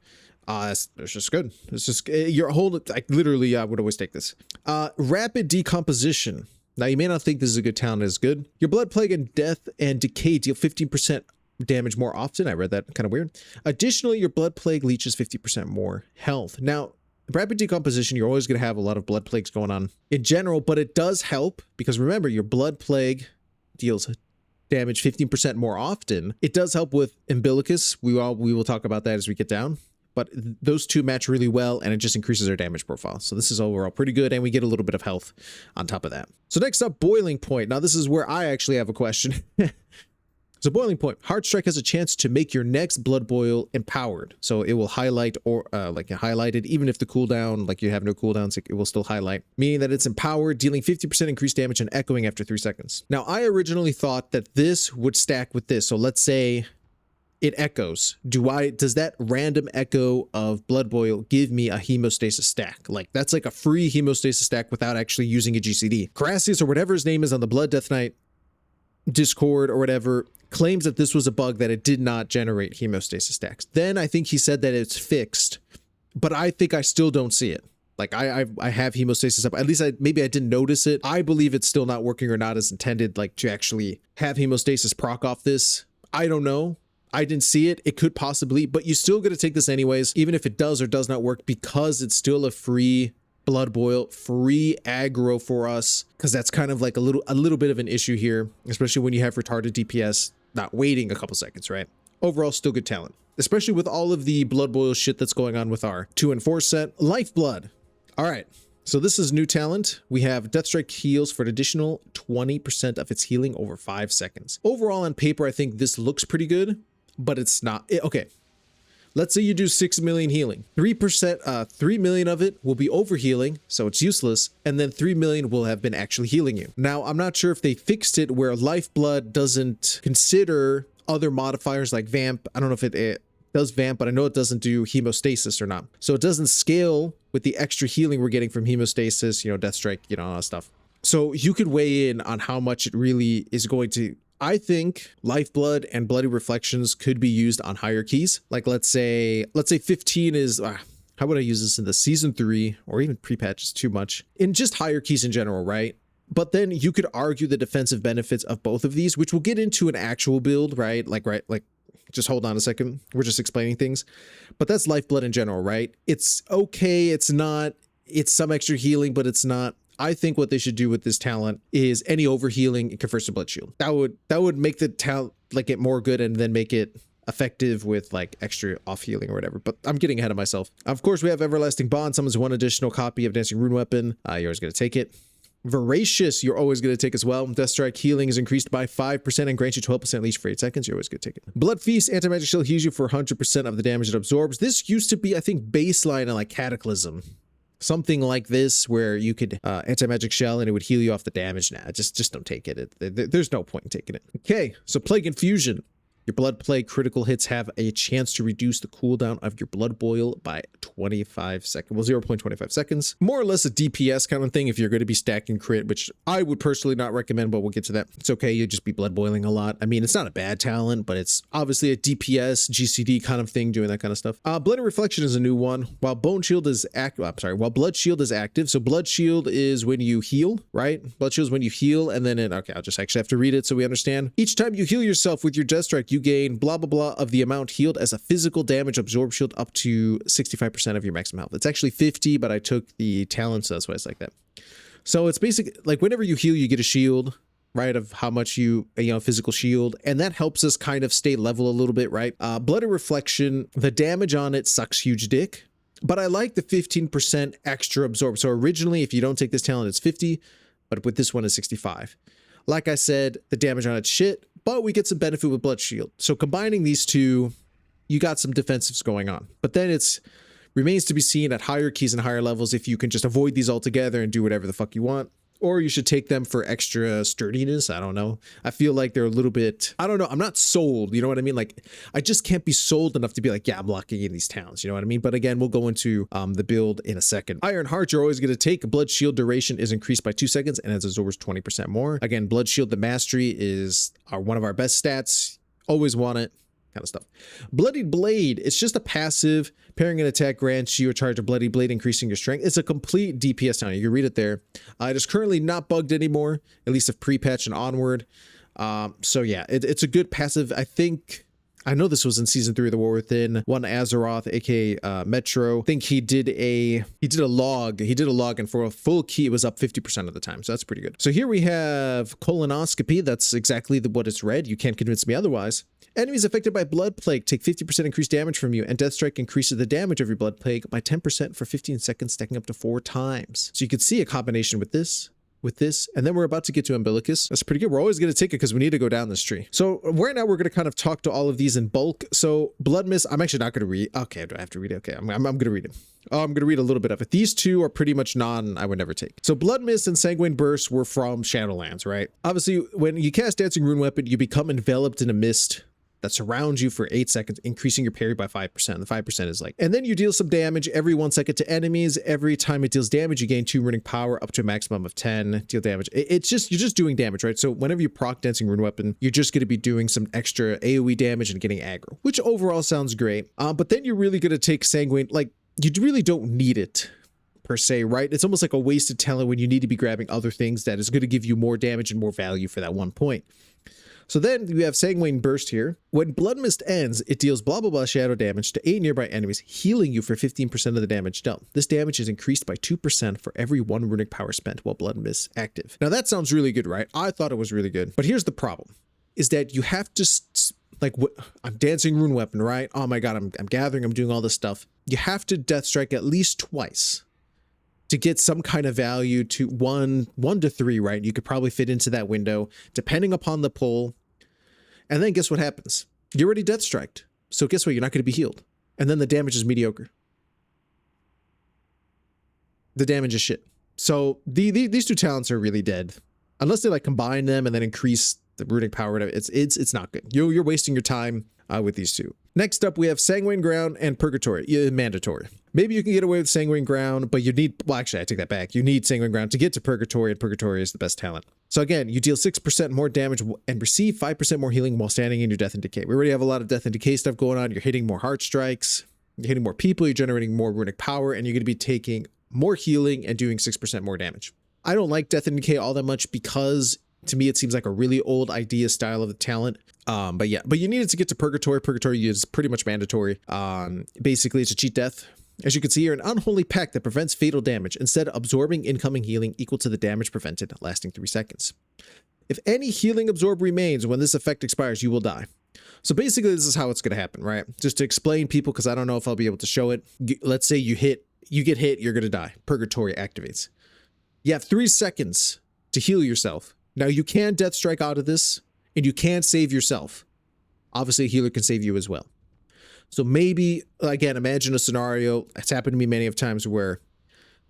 It's just good. It's just your whole, like literally, I would always take this. Rapid Decomposition. Now you may not think this is a good talent. It's good. Your Blood Plague and Death and Decay deal 15% damage more often. I read that kind of weird. Additionally, your Blood Plague leeches 50% more health. Now, Rapid Decomposition, you're always going to have a lot of Blood Plagues going on in general, but it does help because remember, your Blood Plague deals damage 15% more often. It does help with Umbilicus. We will talk about that as we get down. But those two match really well, and it just increases our damage profile. So this is overall pretty good, and we get a little bit of health on top of that. So next up, Boiling Point. Now this is where I actually have a question. So Boiling Point, Heart Strike has a chance to make your next Blood Boil empowered. So it will highlight or highlighted, even if the cooldown, like you have no cooldowns, it will still highlight, meaning that it's empowered, dealing 50% increased damage and echoing after 3 seconds. Now I originally thought that this would stack with this. So let's say it echoes. Does that random echo of Blood Boil give me a hemostasis stack? Like that's like a free hemostasis stack without actually using a GCD. Crassius or whatever his name is on the Blood Death Knight Discord or whatever claims that this was a bug, that it did not generate hemostasis stacks. Then I think he said that it's fixed, but I think I still don't see it. Like I have hemostasis up. At least maybe I didn't notice it. I believe it's still not working or not as intended, like to actually have hemostasis proc off this. I don't know. I didn't see it. It could possibly, but you're still going to take this anyways, even if it does or does not work, because it's still a free Blood Boil, free aggro for us, because that's kind of like a little bit of an issue here, especially when you have retarded DPS not waiting a couple seconds, right? Overall, still good talent, especially with all of the Blood Boil shit that's going on with our 2 and 4 set. Lifeblood. All right. So this is new talent. We have Death Strike heals for an additional 20% of its healing over 5 seconds. Overall on paper, I think this looks pretty good. but it's not. Okay. Let's say you do 6 million healing. 3%, 3 million of it will be overhealing, so it's useless, and then 3 million will have been actually healing you. Now, I'm not sure if they fixed it where Lifeblood doesn't consider other modifiers like Vamp. I don't know if it does Vamp, but I know it doesn't do Hemostasis or not. So it doesn't scale with the extra healing we're getting from Hemostasis, you know, Death Strike, you know, all that stuff. So you could weigh in on how much it really is going to. I think Lifeblood and Bloody Reflections could be used on higher keys. Like let's say 15 is, how would I use this in the season 3 or even pre-patch is too much in just higher keys in general, right? But then you could argue the defensive benefits of both of these, which we'll get into an actual build, right? Like just hold on a second. We're just explaining things, but that's Lifeblood in general, right? It's okay. It's not, it's some extra healing, but it's not. I think what they should do with this talent is any overhealing it confers to Blood Shield. That would make the talent like it more good and then make it effective with like extra off healing or whatever. But I'm getting ahead of myself. Of course, we have Everlasting Bond. Someone's one additional copy of Dancing Rune Weapon. You're always going to take it. Voracious, you're always going to take as well. Death Strike healing is increased by 5% and grants you 12% leash for 8 seconds. You're always going to take it. Blood Feast, anti-magic shield heals you for 100% of the damage it absorbs. This used to be, I think, baseline in like Cataclysm. Something like this where you could anti-magic shell and it would heal you off the damage. Now just don't take it. There's no point in taking it. Okay, so Plague Infusion. Your Blood Plague critical hits have a chance to reduce the cooldown of your Blood Boil by 25 seconds. Well, 0.25 seconds. More or less a DPS kind of thing if you're going to be stacking crit, which I would personally not recommend, but we'll get to that. It's okay. You just be Blood Boiling a lot. I mean, it's not a bad talent, but it's obviously a DPS, GCD kind of thing, doing that kind of stuff. Blood Reflection is a new one. While Bone Shield is active, while Blood Shield is active. So Blood Shield is when you heal, right? Blood Shield is when you heal, and then okay, I'll just actually have to read it so we understand. Each time you heal yourself with your Death Strike, you gain blah blah blah of the amount healed as a physical damage absorb shield up to 65% of your maximum health. It's actually 50, but I took the talent, so that's why it's like that. So it's basically like whenever you heal, you get a shield, right, of how much you know, physical shield, and that helps us kind of stay level a little bit, right? Bloody Reflection, the damage on it sucks huge dick, but I like the 15% extra absorb. So originally, if you don't take this talent, it's 50, but with this one, it's 65. Like I said, the damage on it's shit, but we get some benefit with Blood Shield. So combining these two, you got some defensives going on. But then it's remains to be seen at higher keys and higher levels if you can just avoid these altogether and do whatever the fuck you want. Or you should take them for extra sturdiness. I don't know. I feel like they're a little bit, I don't know. I'm not sold. You know what I mean? Like, I just can't be sold enough to be like, yeah, I'm locking in these towns. You know what I mean? But again, we'll go into the build in a second. Iron Heart, you're always going to take. Blood Shield duration is increased by 2 seconds and it absorbs 20% more. Again, Blood Shield, the mastery is one of our best stats. Always want it. Kind of stuff. Bloodied Blade, it's just a passive. Pairing an attack grants you a charge of Bloody Blade, increasing your strength. It's a complete DPS talent. You can read it there. It is currently not bugged anymore, at least of pre-patch and onward. So yeah, it's a good passive. I know this was in season 3 of the War Within. One Azeroth, aka Metro. I think he did a log. He did a log, and for a full key, it was up 50% of the time. So that's pretty good. So here we have Colonoscopy. That's exactly what it's read. You can't convince me otherwise. Enemies affected by Blood Plague take 50% increased damage from you, and Death Strike increases the damage of your Blood Plague by 10% for 15 seconds, stacking up to 4 times. So you can see a combination with this, and then we're about to get to Umbilicus. That's pretty good. We're always going to take it because we need to go down this tree. So right now we're going to kind of talk to all of these in bulk. So Blood Mist, I'm actually not going to read. Okay, do I have to read it? Okay, I'm going to read it. Oh, I'm going to read a little bit of it. These two are pretty much I would never take. So Blood Mist and Sanguine Burst were from Shadowlands, right? Obviously, when you cast Dancing Rune Weapon, you become enveloped in a mist that surrounds you for 8 seconds, increasing your parry by 5%. The 5% is like, and then you deal some damage every 1 second to enemies. Every time it deals damage, you gain 2 running power up to a maximum of 10. Deal damage. It's just, you're just doing damage, right? So whenever you proc Dancing Rune Weapon, you're just going to be doing some extra AoE damage and getting aggro, which overall sounds great. But then you're really going to take Sanguine, like, you really don't need it per se, right? It's almost like a wasted talent when you need to be grabbing other things that is going to give you more damage and more value for that 1 point. So then we have Sanguine Burst here. When Blood Mist ends, it deals blah blah blah shadow damage to 8 nearby enemies, healing you for 15% of the damage dealt. This damage is increased by 2% for every 1 runic power spent while Blood Mist active. Now that sounds really good, right? I thought it was really good. But here's the problem, is that you have to, like, I'm Dancing Rune Weapon, right? Oh my god, I'm gathering, I'm doing all this stuff. You have to Death Strike at least twice to get some kind of value to 1 to 3, right? You could probably fit into that window depending upon the pull. And then guess what happens? You're already death striked. So guess what? You're not going to be healed. And then the damage is mediocre. The damage is shit. So these two talents are really dead. Unless they like combine them and then increase the runic power, whatever, it's not good. You're wasting your time with these two. Next up, we have Sanguine Ground and Purgatory. Mandatory. Maybe you can get away with Sanguine Ground, but you need, well, actually, I take that back. You need Sanguine Ground to get to Purgatory, and Purgatory is the best talent. So again, you deal 6% more damage and receive 5% more healing while standing in your Death and Decay. We already have a lot of Death and Decay stuff going on. You're hitting more heart strikes, you're hitting more people, you're generating more runic power, and you're going to be taking more healing and doing 6% more damage. I don't like Death and Decay all that much because to me, it seems like a really old idea style of the talent. But yeah, but you needed to get to Purgatory. Purgatory is pretty much mandatory. Basically, it's a cheat death. As you can see, you're an unholy pact that prevents fatal damage, instead absorbing incoming healing equal to the damage prevented, lasting 3 seconds. If any healing absorb remains when this effect expires, you will die. So basically, this is how it's going to happen, right? Just to explain people, because I don't know if I'll be able to show it. Let's say you get hit, you're going to die. Purgatory activates. You have 3 seconds to heal yourself. Now, you can death strike out of this, and you can save yourself. Obviously, a healer can save you as well. So maybe, again, imagine a scenario. It's happened to me many of times where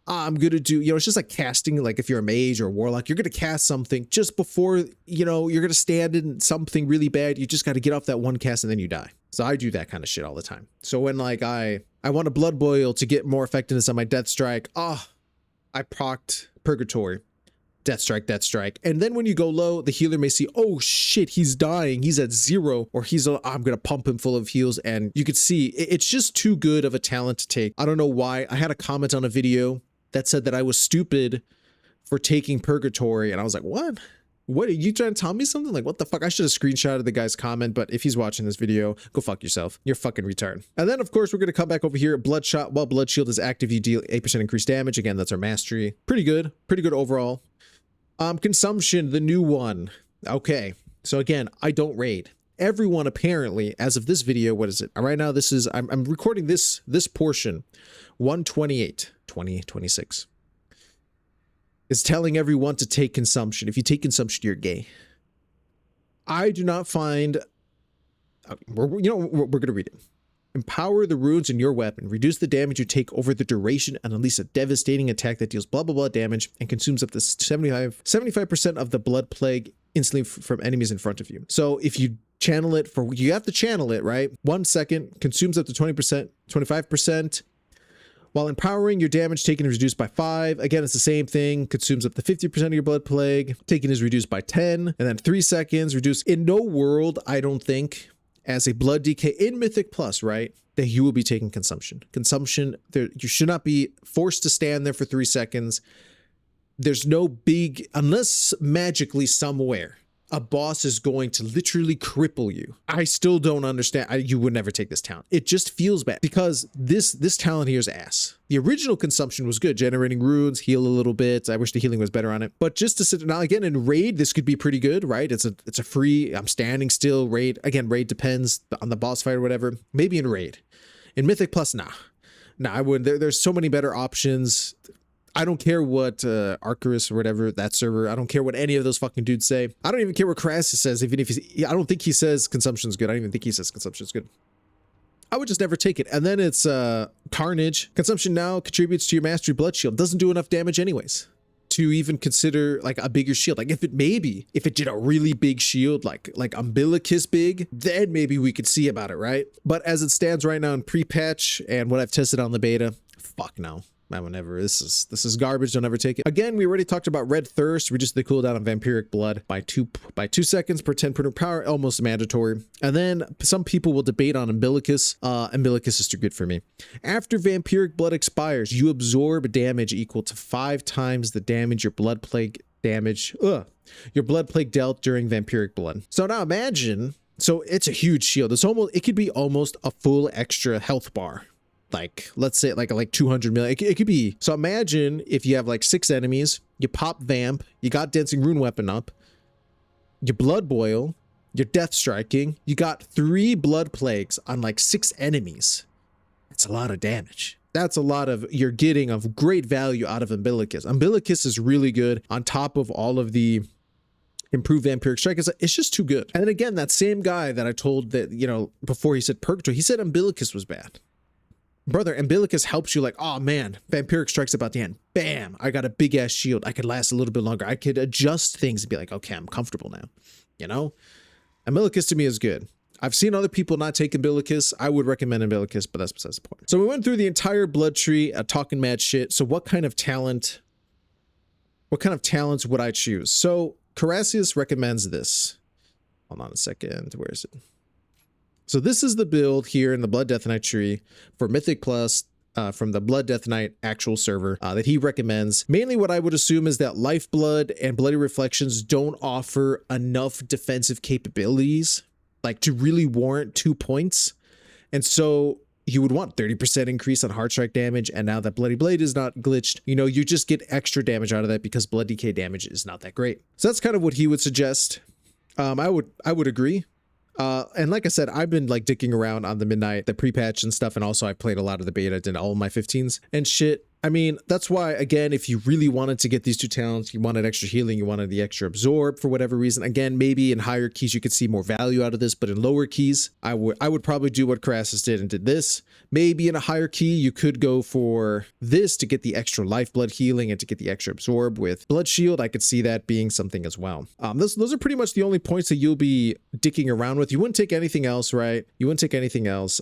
I'm going to do, it's just like casting, like if you're a mage or a warlock, you're going to cast something just before, you're going to stand in something really bad. You just got to get off that one cast and then you die. So I do that kind of shit all the time. So when like I want a blood boil to get more effectiveness on my death strike, I procced Purgatory. Death strike. And then when you go low, the healer may see, oh shit, he's dying. He's at 0, or I'm going to pump him full of heals. And you could see it's just too good of a talent to take. I don't know why. I had a comment on a video that said that I was stupid for taking Purgatory. And I was like, what? What are you trying to tell me something? Like, what the fuck? I should have screenshotted the guy's comment, but if he's watching this video, go fuck yourself. You're fucking retard. And then, of course, we're going to come back over here. Bloodshot. While Blood Shield is active, you deal 8% increased damage. Again, that's our mastery. Pretty good overall. Consumption, the new one. Okay, so again, I don't raid. Everyone apparently, as of this video, what is it? Right now, this is, I'm recording this portion, 128/2026, is telling everyone to take consumption. If you take consumption, you're gay. I do not find, we're going to read it. Empower the runes in your weapon. Reduce the damage you take over the duration and unleash a devastating attack that deals blah, blah, blah damage and consumes up to 75% of the blood plague instantly from enemies in front of you. So if you channel it you have to channel it, right? 1 second, consumes up to 20%, 25%. While empowering, your damage taken is reduced by 5. Again, it's the same thing. Consumes up to 50% of your blood plague. Taken is reduced by 10. And then 3 seconds, reduced. In no world, I don't think, as a blood decay in Mythic Plus, right, that you will be taking consumption. Consumption, you should not be forced to stand there for 3 seconds. There's no big, unless magically somewhere a boss is going to literally cripple you. I still don't understand. You would never take this talent. It just feels bad because this talent here is ass. The original consumption was good, generating runes, heal a little bit. I wish the healing was better on it. But just to sit now again in raid, this could be pretty good, right? It's a free, I'm standing still raid. Again, raid depends on the boss fight or whatever. Maybe in raid. In Mythic Plus, nah, I wouldn't. There's so many better options. I don't care what Arcturus or whatever, that server, I don't care what any of those fucking dudes say. I don't even care what Crassus says, even if I don't think he says consumption's good. I don't even think he says consumption's good. I would just never take it. And then it's Carnage. Consumption now contributes to your mastery blood shield. Doesn't do enough damage anyways to even consider like a bigger shield. Like if it did a really big shield, like umbilicus big, then maybe we could see about it, right? But as it stands right now in pre-patch and what I've tested on the beta, fuck no. I will never. This is garbage. Don't ever take it. Again, we already talked about Red Thirst. Reduce the cooldown on Vampiric Blood by 2 seconds per 10 per power, almost mandatory. And then some people will debate on Umbilicus. Umbilicus is too good for me. After Vampiric Blood expires, you absorb damage equal to 5 times the damage your blood plague dealt during Vampiric Blood. So now imagine. So it's a huge shield. It could be almost a full extra health bar. Like, let's say like 200 million. It could be. So imagine if you have like 6 enemies, you pop Vamp, you got Dancing Rune Weapon up, your Blood Boil, you're Death Striking, you got 3 Blood Plagues on like 6 enemies. That's a lot of damage. That's a lot of, you're getting of great value out of Umbilicus. Umbilicus is really good on top of all of the improve vampiric strike. It's just too good. And then again, that same guy that I told that, you know, before he said purgatory, he said umbilicus was bad. Brother, umbilicus helps you like, oh man, vampiric strike's about to end. Bam, I got a big ass shield. I could last a little bit longer. I could adjust things and be like, okay, I'm comfortable now. You know, umbilicus to me is good. I've seen other people not take umbilicus. I would recommend umbilicus, but that's besides the point. So we went through the entire blood tree, talking mad shit. So what kind of talents would I choose? So Carasius recommends this. Hold on a second. Where is it? So this is the build here in the Blood Death Knight tree for Mythic Plus from the Blood Death Knight actual server that he recommends. Mainly what I would assume is that Lifeblood and Bloody Reflections don't offer enough defensive capabilities like to really warrant 2 points. And so you would want 30% increase on hard strike damage. And now that Bloody Blade is not glitched, you know, you just get extra damage out of that because blood decay damage is not that great. So that's kind of what he would suggest. I would agree. And like I said, I've been like dicking around on the Midnight, the pre-patch and stuff. And also I played a lot of the beta, did all of my 15s and shit. I mean, that's why, again, if you really wanted to get these two talents, you wanted extra healing, you wanted the extra absorb for whatever reason. Again, maybe in higher keys, you could see more value out of this, but in lower keys, I would probably do what Crassus did and did this. Maybe in a higher key, you could go for this to get the extra lifeblood healing and to get the extra absorb with blood shield. I could see that being something as well. Those are pretty much the only points that you'll be dicking around with. You wouldn't take anything else, right? You wouldn't take anything else.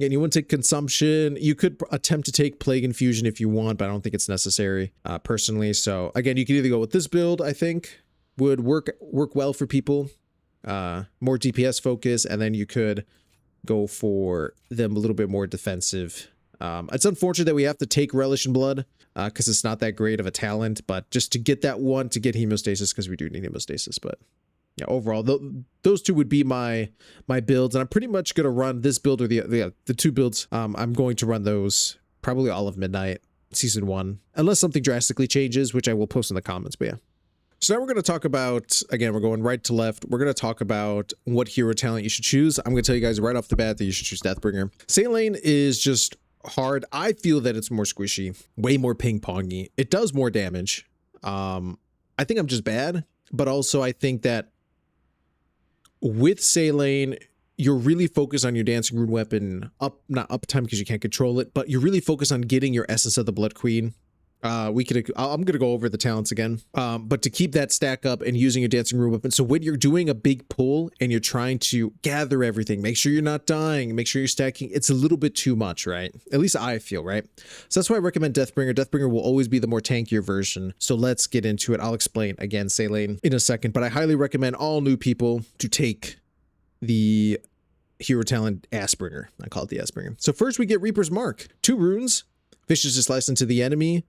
And you wouldn't take consumption. You could attempt to take plague infusion if you want, but I don't think it's necessary personally. So again, you could either go with this build, I think would work well for people, more DPS focus, and then you could go for them a little bit more defensive. It's unfortunate that we have to take Relish in Blood because it's not that great of a talent, but just to get that one to get hemostasis, because we do need hemostasis. But yeah, overall, those two would be my builds, and I'm pretty much going to run this build or the two builds. I'm going to run those probably all of Midnight Season 1, unless something drastically changes, which I will post in the comments, but yeah. So now we're going to talk about, again, we're going right to left. We're going to talk about what hero talent you should choose. I'm going to tell you guys right off the bat that you should choose Deathbringer. Saint Lane is just hard. I feel that it's more squishy, way more ping-pongy. It does more damage. I think I'm just bad, but also I think that with Saint Lane, you're really focused on your Dancing Rune weapon not uptime because you can't control it, but you're really focused on getting your Essence of the Blood Queen. I'm gonna go over the talents again, but to keep that stack up and using your Dancing Rune weapon. So when you're doing a big pull and you're trying to gather everything, make sure you're not dying, make sure you're stacking, it's a little bit too much, right? At least I feel, right? So that's why I recommend Deathbringer. Deathbringer will always be the more tankier version. So let's get into it. I'll explain again Saint Lane in a second, but I highly recommend all new people to take the hero talent Assbringer. I call it the Assbringer. So first we get Reaper's Mark, 2 runes, Vicious Slice into the enemy,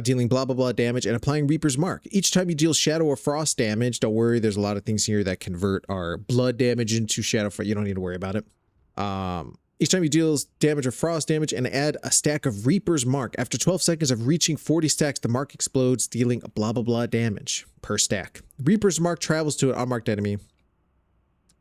dealing blah blah blah damage and applying Reaper's Mark. Each time you deal shadow or frost damage, don't worry, there's a lot of things here that convert our blood damage into shadow frost. You don't need to worry about it. Each time you deal damage or frost damage and add a stack of Reaper's Mark. After 12 seconds of reaching 40 stacks, the mark explodes, dealing blah blah blah damage per stack. Reaper's Mark travels to an unmarked enemy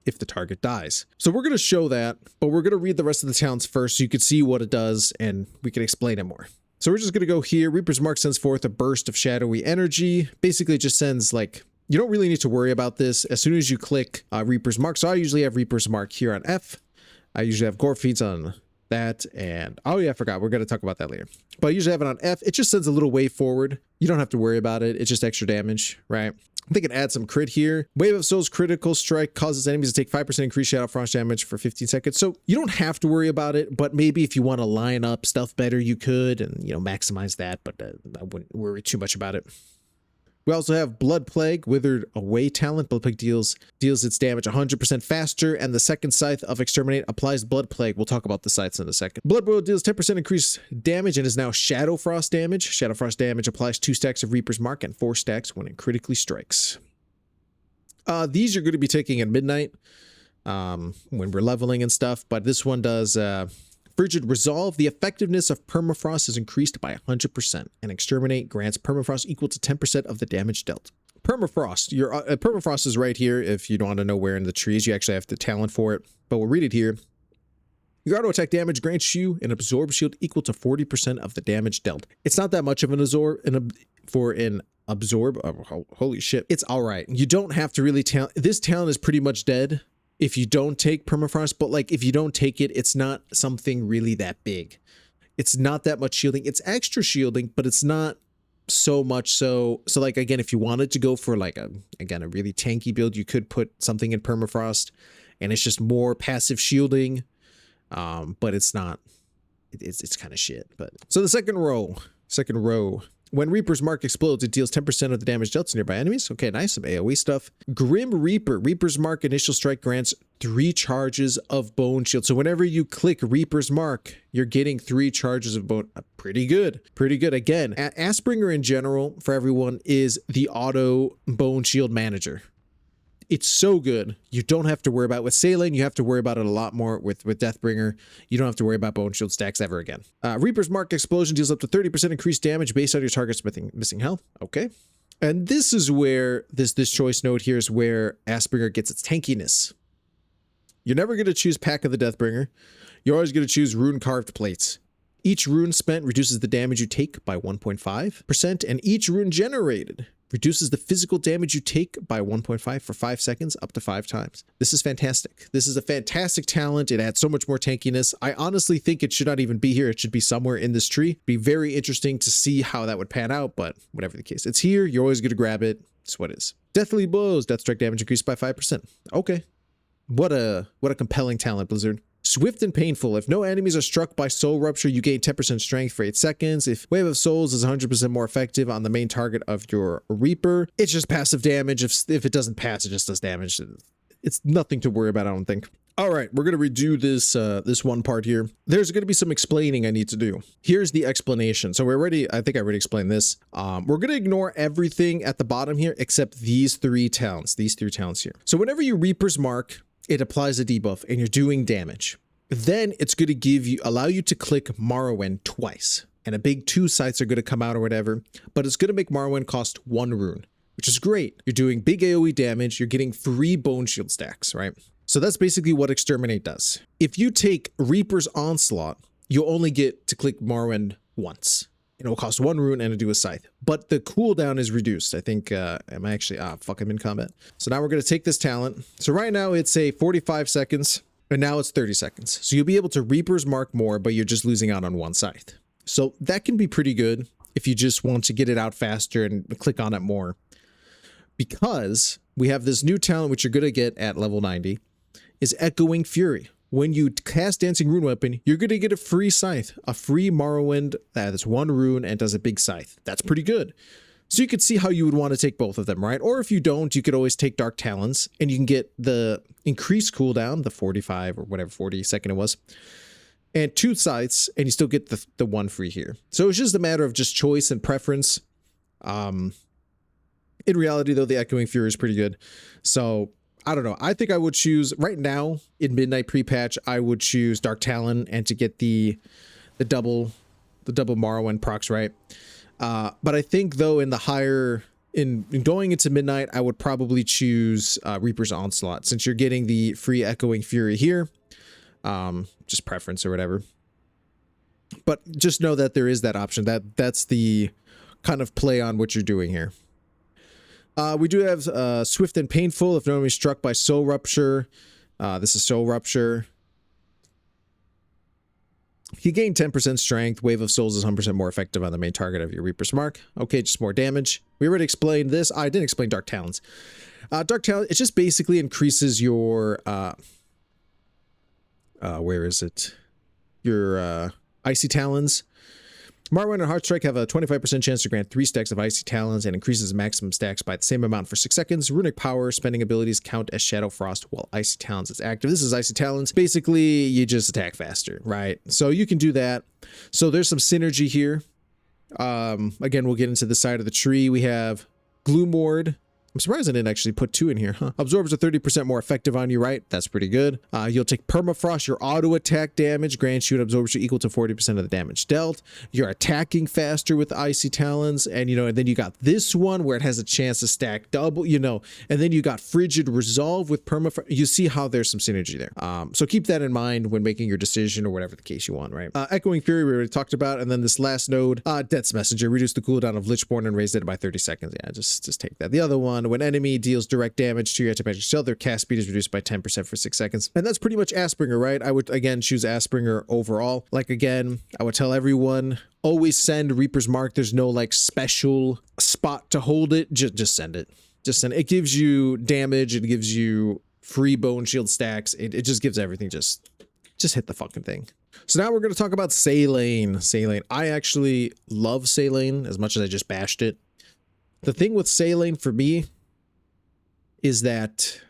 if the target dies. So we're going to show that, but we're going to read the rest of the talents first so you can see what it does and we can explain it more. So we're just going to go here. Reaper's Mark sends forth a burst of shadowy energy. Basically, it just sends like, you don't really need to worry about this. As soon as you click Reaper's Mark, so I usually have Reaper's Mark here on F. I usually have Gore Feeds on that. And oh yeah, I forgot. We're going to talk about that later. But I usually have it on F. It just sends a little wave forward. You don't have to worry about it. It's just extra damage, right? They can add some crit here. Wave of Souls critical strike causes enemies to take 5% increased shadow frost damage for 15 seconds. So you don't have to worry about it, but maybe if you want to line up stuff better, you could, and you know, maximize that, but I wouldn't worry too much about it. We also have Blood Plague, Withered Away talent. Blood Plague deals its damage 100% faster, and the second scythe of Exterminate applies Blood Plague. We'll talk about the scythes in a second. Blood Boil deals 10% increased damage and is now Shadow Frost damage. Shadow Frost damage applies 2 stacks of Reaper's Mark and 4 stacks when it critically strikes. These you're going to be taking at midnight when we're leveling and stuff, but this one does Frigid Resolve. The effectiveness of Permafrost is increased by 100%, and Exterminate grants Permafrost equal to 10% of the damage dealt. Permafrost, your Permafrost is right here. If you don't want to know where in the trees, you actually have the talent for it, but we'll read it here. Your auto attack damage grants you an absorb shield equal to 40% of the damage dealt. It's not that much of an absorb for an absorb. Oh, holy shit. It's all right. You don't have to really this talent is pretty much dead if you don't take permafrost, but like if you don't take it, it's not something really that big. It's not that much shielding. It's extra shielding, but it's not so much so. So like, again, if you wanted to go for like a really tanky build, you could put something in permafrost and it's just more passive shielding. But it's not, it's kind of shit. But so the second row, when Reaper's Mark explodes, it deals 10% of the damage dealt to nearby enemies. Okay, nice, some AoE stuff. Grim Reaper. Reaper's Mark initial strike grants 3 charges of Bone Shield. So whenever you click Reaper's Mark, you're getting 3 charges of Bone. Pretty good. Pretty good. Again, Aspringer in general, for everyone, is the auto Bone Shield manager. It's so good. You don't have to worry about it. With Saline, you have to worry about it a lot more. With Deathbringer, you don't have to worry about Bone Shield stacks ever again. Reaper's Mark Explosion deals up to 30% increased damage based on your target's missing health. Okay. And this is where this choice node here is where Aspringer gets its tankiness. You're never going to choose Pack of the Deathbringer. You're always going to choose Rune Carved Plates. Each rune spent reduces the damage you take by 1.5%, and each rune generated reduces the physical damage you take by 1.5 for 5 seconds up to 5 times. This is fantastic. This is a fantastic talent. It adds so much more tankiness. I honestly think it should not even be here. It should be somewhere in this tree. Be very interesting to see how that would pan out, but whatever the case. It's here. You're always going to grab it. It's what it is. Deathly Blows. Death strike damage increased by 5%. Okay. What a compelling talent, Blizzard. Swift and Painful. If no enemies are struck by Soul Rupture, you gain 10% strength for 8 seconds. If Wave of Souls is 100% more effective on the main target of your Reaper, it's just passive damage. If it doesn't pass, it just does damage. It's nothing to worry about, I don't think. All right, we're going to redo this one part here. There's going to be some explaining I need to do. Here's the explanation. So I think I already explained this. We're going to ignore everything at the bottom here except these 3 talents here. So whenever you Reaper's Mark, it applies a debuff and you're doing damage. Then it's going to allow you to click Morrowind twice, and a big 2 sites are going to come out or whatever, but it's going to make Morrowind cost 1 rune, which is great. You're doing big AoE damage. You're getting 3 Bone Shield stacks, right? So that's basically what Exterminate does. If you take Reaper's Onslaught, you'll only get to click Morrowind once. It'll cost 1 rune and to do a scythe, but the cooldown is reduced. I think, I'm in combat. So now we're going to take this talent. So right now it's a 45 seconds and now it's 30 seconds. So you'll be able to Reaper's Mark more, but you're just losing out on 1 scythe. So that can be pretty good if you just want to get it out faster and click on it more. Because we have this new talent, which you're going to get at level 90, is Echoing Fury. When you cast Dancing Rune Weapon, you're going to get a free scythe, a free Morrowind that's 1 rune and does a big scythe. That's pretty good. So you could see how you would want to take both of them, right? Or if you don't, you could always take Dark Talons and you can get the increased cooldown, the 45 or whatever, 40 second it was, and 2 scythes, and you still get the 1 free here. So it's just a matter of just choice and preference. In reality, though, the Echoing Fury is pretty good. So I don't know. I think I would choose right now in Midnight pre-patch. I would choose Dark Talon and to get the double Morrowind procs, right? But I think though in the higher in going into Midnight, I would probably choose Reaper's Onslaught since you're getting the free Echoing Fury here. Just preference or whatever. But just know that there is that option. That's the kind of play on what you're doing here. We do have Swift and Painful. If no enemy is struck by Soul Rupture, this is Soul Rupture. You gain 10% strength. Wave of Souls is 100% more effective on the main target of your Reaper's Mark. Okay, just more damage. We already explained this. I didn't explain Dark Talons. Dark Talons, it just basically increases your where is it? Your Icy Talons. Morrowind and Heartstrike have a 25% chance to grant 3 stacks of Icy Talons and increases maximum stacks by the same amount for 6 seconds. Runic Power spending abilities count as Shadow Frost while Icy Talons is active. This is Icy Talons. Basically, you just attack faster, right? So you can do that. So there's some synergy here. Again, we'll get into the side of the tree. We have Gloomward. I'm surprised I didn't actually put 2 in here, huh? Absorbs are 30% more effective on you, right? That's pretty good. You'll take permafrost. Your auto attack damage grants you an absorption equal to 40% of the damage dealt. You're attacking faster with icy talons, and and then you got this one where it has a chance to stack double, and then you got frigid resolve with permafrost. You see how there's some synergy there. So keep that in mind when making your decision or whatever the case you want, right? Echoing Fury we already talked about, and then this last node, Death's Messenger, reduce the cooldown of Lichborn and raise it by 30 seconds. Yeah, just take that. The other one, when enemy deals direct damage to your anti-magic shell, their cast speed is reduced by 10% for 6 seconds. And that's pretty much Aspringer, right? I would, again, choose Aspringer overall. Like, again, I would tell everyone, always send Reaper's Mark. There's no, like, special spot to hold it. Just send it. Just send it. It gives you damage. It gives you free bone shield stacks. It just gives everything. Just hit the fucking thing. So now we're going to talk about Saline. Saline. I actually love Saline as much as I just bashed it. The thing with Saline for me is that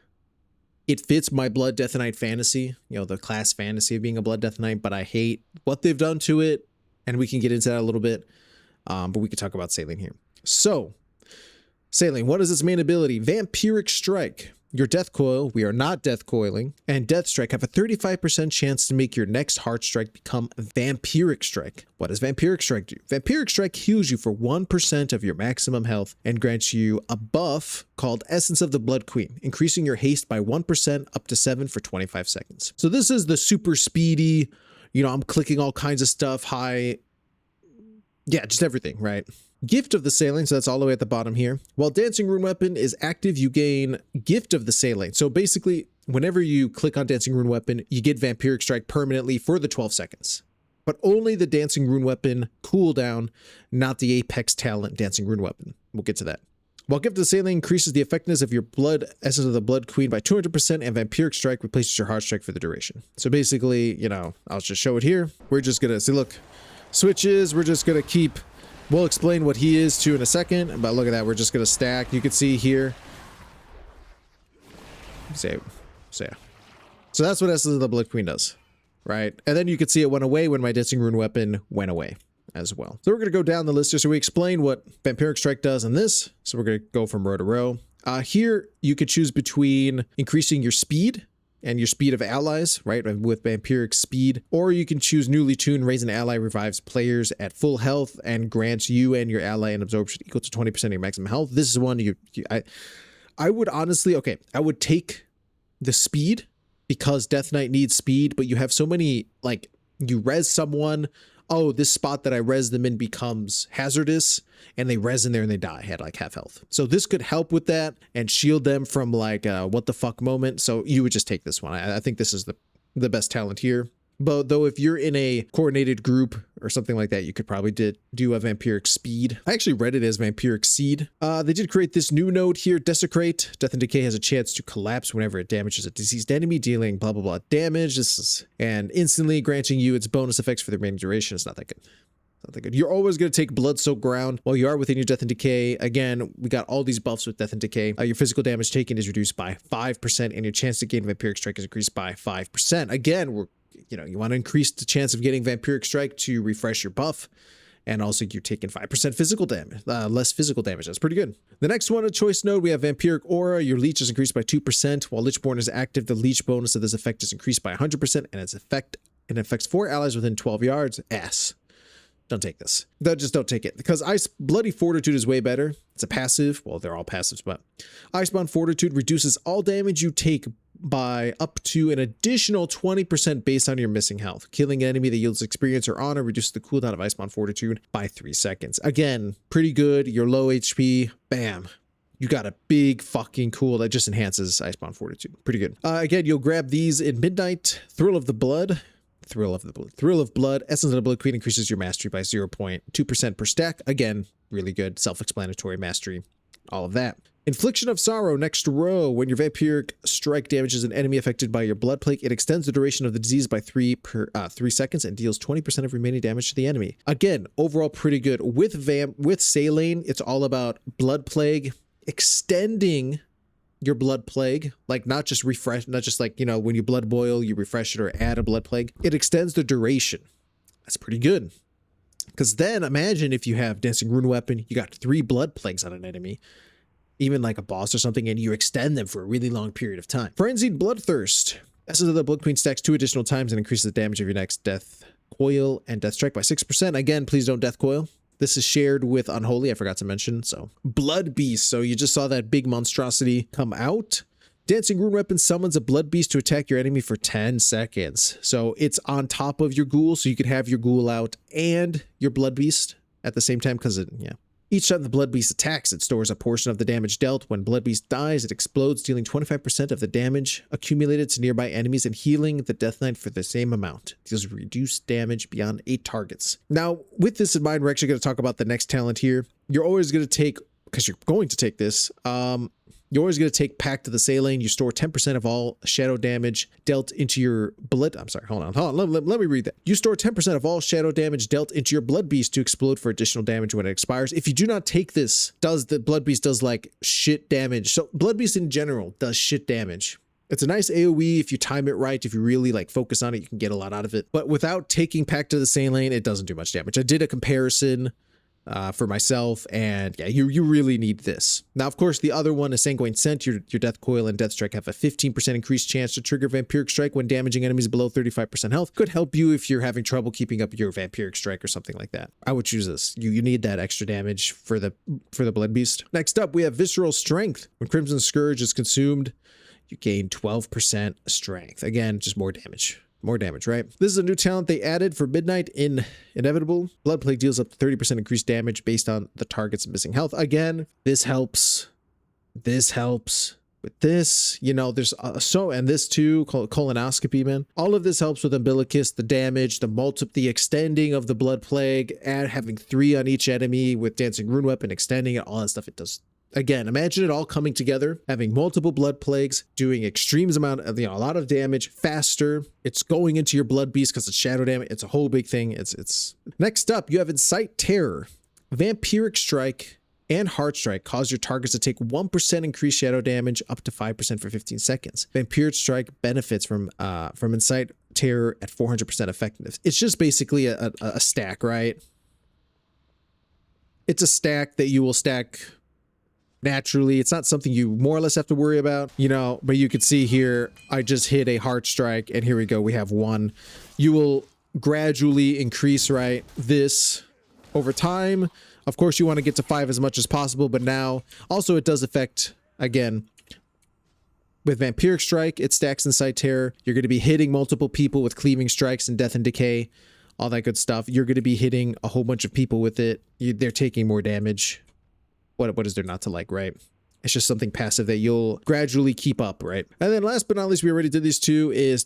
it fits my Blood Death Knight fantasy, the class fantasy of being a Blood Death Knight, but I hate what they've done to it, and we can get into that a little bit, but we could talk about Saline here. So, Saline, what is its main ability? Vampiric Strike. Your Death Coil, we are not Death Coiling, and Death Strike have a 35% chance to make your next Heart Strike become Vampiric Strike. What does Vampiric Strike do? Vampiric Strike heals you for 1% of your maximum health and grants you a buff called Essence of the Blood Queen, increasing your haste by 1% up to 7 for 25 seconds. So this is the super speedy, I'm clicking all kinds of stuff, high, yeah, just everything, right? Gift of the Saline, so that's all the way at the bottom here. While Dancing Rune Weapon is active, you gain Gift of the Saline. So basically, whenever you click on Dancing Rune Weapon, you get Vampiric Strike permanently for the 12 seconds. But only the Dancing Rune Weapon cooldown, not the Apex Talent Dancing Rune Weapon. We'll get to that. While Gift of the Saline increases the effectiveness of your Blood Essence of the Blood Queen by 200%, and Vampiric Strike replaces your Heart Strike for the duration. So basically, I'll just show it here. We're just going to see, look, switches, we're just going to keep... We'll explain what he is too in a second, but look at that. We're just going to stack. You can see here. So yeah. So that's what Essence of the Blood Queen does, right? And then you can see it went away when my Dancing Rune Weapon went away as well. So we're going to go down the list here. So we explain what Vampiric Strike does in this. So we're going to go from row to row. Here, you could choose between increasing your speed and your speed of allies, right, with Vampiric Speed, or you can choose Newly Tuned, raise an ally, revives players at full health, and grants you and your ally an absorption equal to 20% of your maximum health. This is one I would honestly, okay, I would take the speed because Death Knight needs speed, but you have so many, like, you res someone, oh, this spot that I res them in becomes hazardous, and they res in there and they die at like half health. So this could help with that and shield them from like a what the fuck moment. So you would just take this one. I think this is the best talent here. But though if you're in a coordinated group or something like that, you could probably do a Vampiric Speed. I actually read it as Vampiric Seed. They did create this new node here, Desecrate. Death and Decay has a chance to collapse whenever it damages a diseased enemy, dealing blah, blah, blah damage. And instantly granting you its bonus effects for the remaining duration. It's not that good. Not that good. You're always going to take Blood Soaked Ground while you are within your Death and Decay. Again, we got all these buffs with Death and Decay. Your physical damage taken is reduced by 5%, and your chance to gain Vampiric Strike is increased by 5%. Again, you want to increase the chance of getting Vampiric Strike to refresh your buff. And also you're taking 5% physical damage, less physical damage. That's pretty good. The next one, a choice node, we have Vampiric Aura. Your leech is increased by 2%. While Lichborn is active, the leech bonus of this effect is increased by 100%, and it affects 4 allies within 12 yards. Don't take this. Just don't take it. Because Bloody Fortitude is way better. It's a passive. Well, they're all passives, but Icebound Fortitude reduces all damage you take by up to an additional 20% based on your missing health. Killing an enemy that yields experience or honor reduces the cooldown of Icebound Fortitude by 3 seconds. Again, pretty good. You're low HP. Bam. You got a big fucking cool that just enhances Icebound Fortitude. Pretty good. Again, you'll grab these in Midnight. Thrill of Blood. Essence of the Blood Queen increases your mastery by 0.2% per stack. Again, really good. Self-explanatory mastery. All of that. Infliction of Sorrow, next row. When your Vampiric Strike damages an enemy affected by your Blood Plague, it extends the duration of the disease by 3 seconds and deals 20% of remaining damage to the enemy. Again, overall pretty good. With Saline, it's all about Blood Plague, extending your Blood Plague, like not just like, when you Blood Boil, you refresh it or add a Blood Plague. It extends the duration. That's pretty good. Because then imagine if you have Dancing Rune Weapon, you got 3 Blood Plagues on an enemy. even like a boss or something, and you extend them for a really long period of time. Frenzied Bloodthirst. Essence of the Blood Queen stacks 2 additional times and increases the damage of your next Death Coil and Death Strike by 6%. Again, please don't Death Coil. This is shared with Unholy, I forgot to mention. So Blood Beast. So you just saw that big monstrosity come out. Dancing Rune Weapon summons a Blood Beast to attack your enemy for 10 seconds. So it's on top of your ghoul, so you could have your ghoul out and your Blood Beast at the same time, because each time the Blood Beast attacks, it stores a portion of the damage dealt. When Blood Beast dies, it explodes, dealing 25% of the damage accumulated to nearby enemies and healing the Death Knight for the same amount. It deals reduced damage beyond 8 targets. Now, with this in mind, we're actually going to talk about the next talent here. You're always going to take, because you're going to take this, you're always going to take Pact of the Saline. You store 10% of all shadow damage dealt into your blood. I'm sorry, hold on. Let me read that. You store 10% of all shadow damage dealt into your Blood Beast to explode for additional damage when it expires. If you do not take this, the Blood Beast does like shit damage. So Blood Beast in general does shit damage. It's a nice AoE if you time it right. If you really like focus on it, you can get a lot out of it. But without taking Pact of the Saline, it doesn't do much damage. I did a comparison for myself, and yeah, you really need this. Now, of course, the other one is Sanguine Scent. Your Death Coil and Death Strike have a 15% increased chance to trigger Vampiric Strike when damaging enemies below 35% health. Could help you if you're having trouble keeping up your Vampiric Strike or something like that. I would choose this. You need that extra damage for the Blood Beast. Next up, we have Visceral Strength. When Crimson Scourge is consumed, you gain 12% strength. Again, just more damage. More damage, right? This is a new talent they added for Midnight in Inevitable. Blood Plague deals up to 30% increased damage based on the target's missing health. Again, this helps. This helps. With this, you know, there's and this too, called Colonoscopy, man. All of this helps with Umbilicus, the damage, the extending of the Blood Plague, and having 3 on each enemy with Dancing Rune Weapon, extending it, all that stuff it does. Again, imagine it all coming together, having multiple blood plagues, doing extremes amount of, a lot of damage faster. It's going into your Blood Beast because it's shadow damage. It's a whole big thing. It's next up, you have Incite Terror. Vampiric Strike and Heart Strike cause your targets to take 1% increased shadow damage up to 5% for 15 seconds. Vampiric Strike benefits from Incite Terror at 400% effectiveness. It's just basically a stack, right? It's a stack that you will stack naturally. It's not something you more or less have to worry about, but you can see here, I just hit a Heart Strike, and here we go, we have 1. You will gradually increase, right, this over time. Of course, you want to get to 5 as much as possible, but now, also it does affect, again, with Vampiric Strike, it stacks Incite Terror. You're going to be hitting multiple people with Cleaving Strikes and Death and Decay, all that good stuff. You're going to be hitting a whole bunch of people with it. They're taking more damage. What is there not to like, right? It's just something passive that you'll gradually keep up, right? And then last but not least, we already did these two, is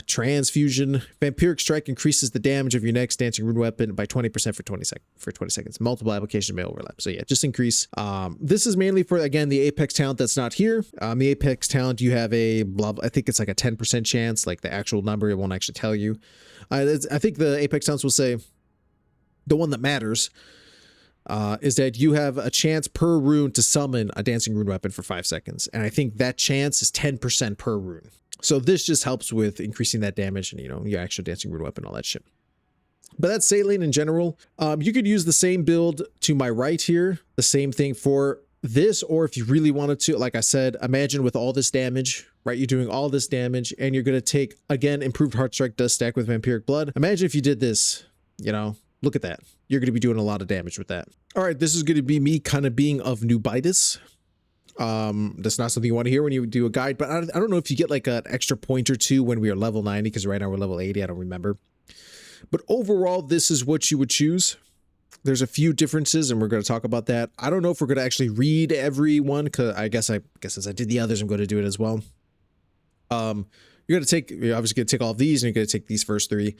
Transfusion. Vampiric Strike increases the damage of your next Dancing Rune Weapon by 20% for 20 seconds. Multiple applications may overlap. So yeah, just increase. This is mainly for, again, the Apex talent that's not here. The Apex talent, you have I think it's like a 10% chance, like the actual number, it won't actually tell you. I think the Apex talents will say the one that matters is that you have a chance per rune to summon a Dancing Rune Weapon for 5 seconds. And I think that chance is 10% per rune. So this just helps with increasing that damage and, your actual Dancing Rune Weapon, all that shit. But that's Saline in general. You could use the same build to my right here, the same thing for this, or if you really wanted to, like I said, imagine with all this damage, right? You're doing all this damage and you're going to take, again, Improved Heart Strike does stack with Vampiric Blood. Imagine if you did this, look at that. You're going to be doing a lot of damage with that. All right, this is going to be me kind of being of Nubitis. That's not something you want to hear when you do a guide, but I don't know if you get like an extra point or two when we are level 90, because right now we're level 80. I don't remember. But overall, this is what you would choose. There's a few differences, and we're going to talk about that. I don't know if we're going to actually read every one, because I guess as I did the others, I'm going to do it as well. You're obviously going to take all of these, and you're going to take these first 3.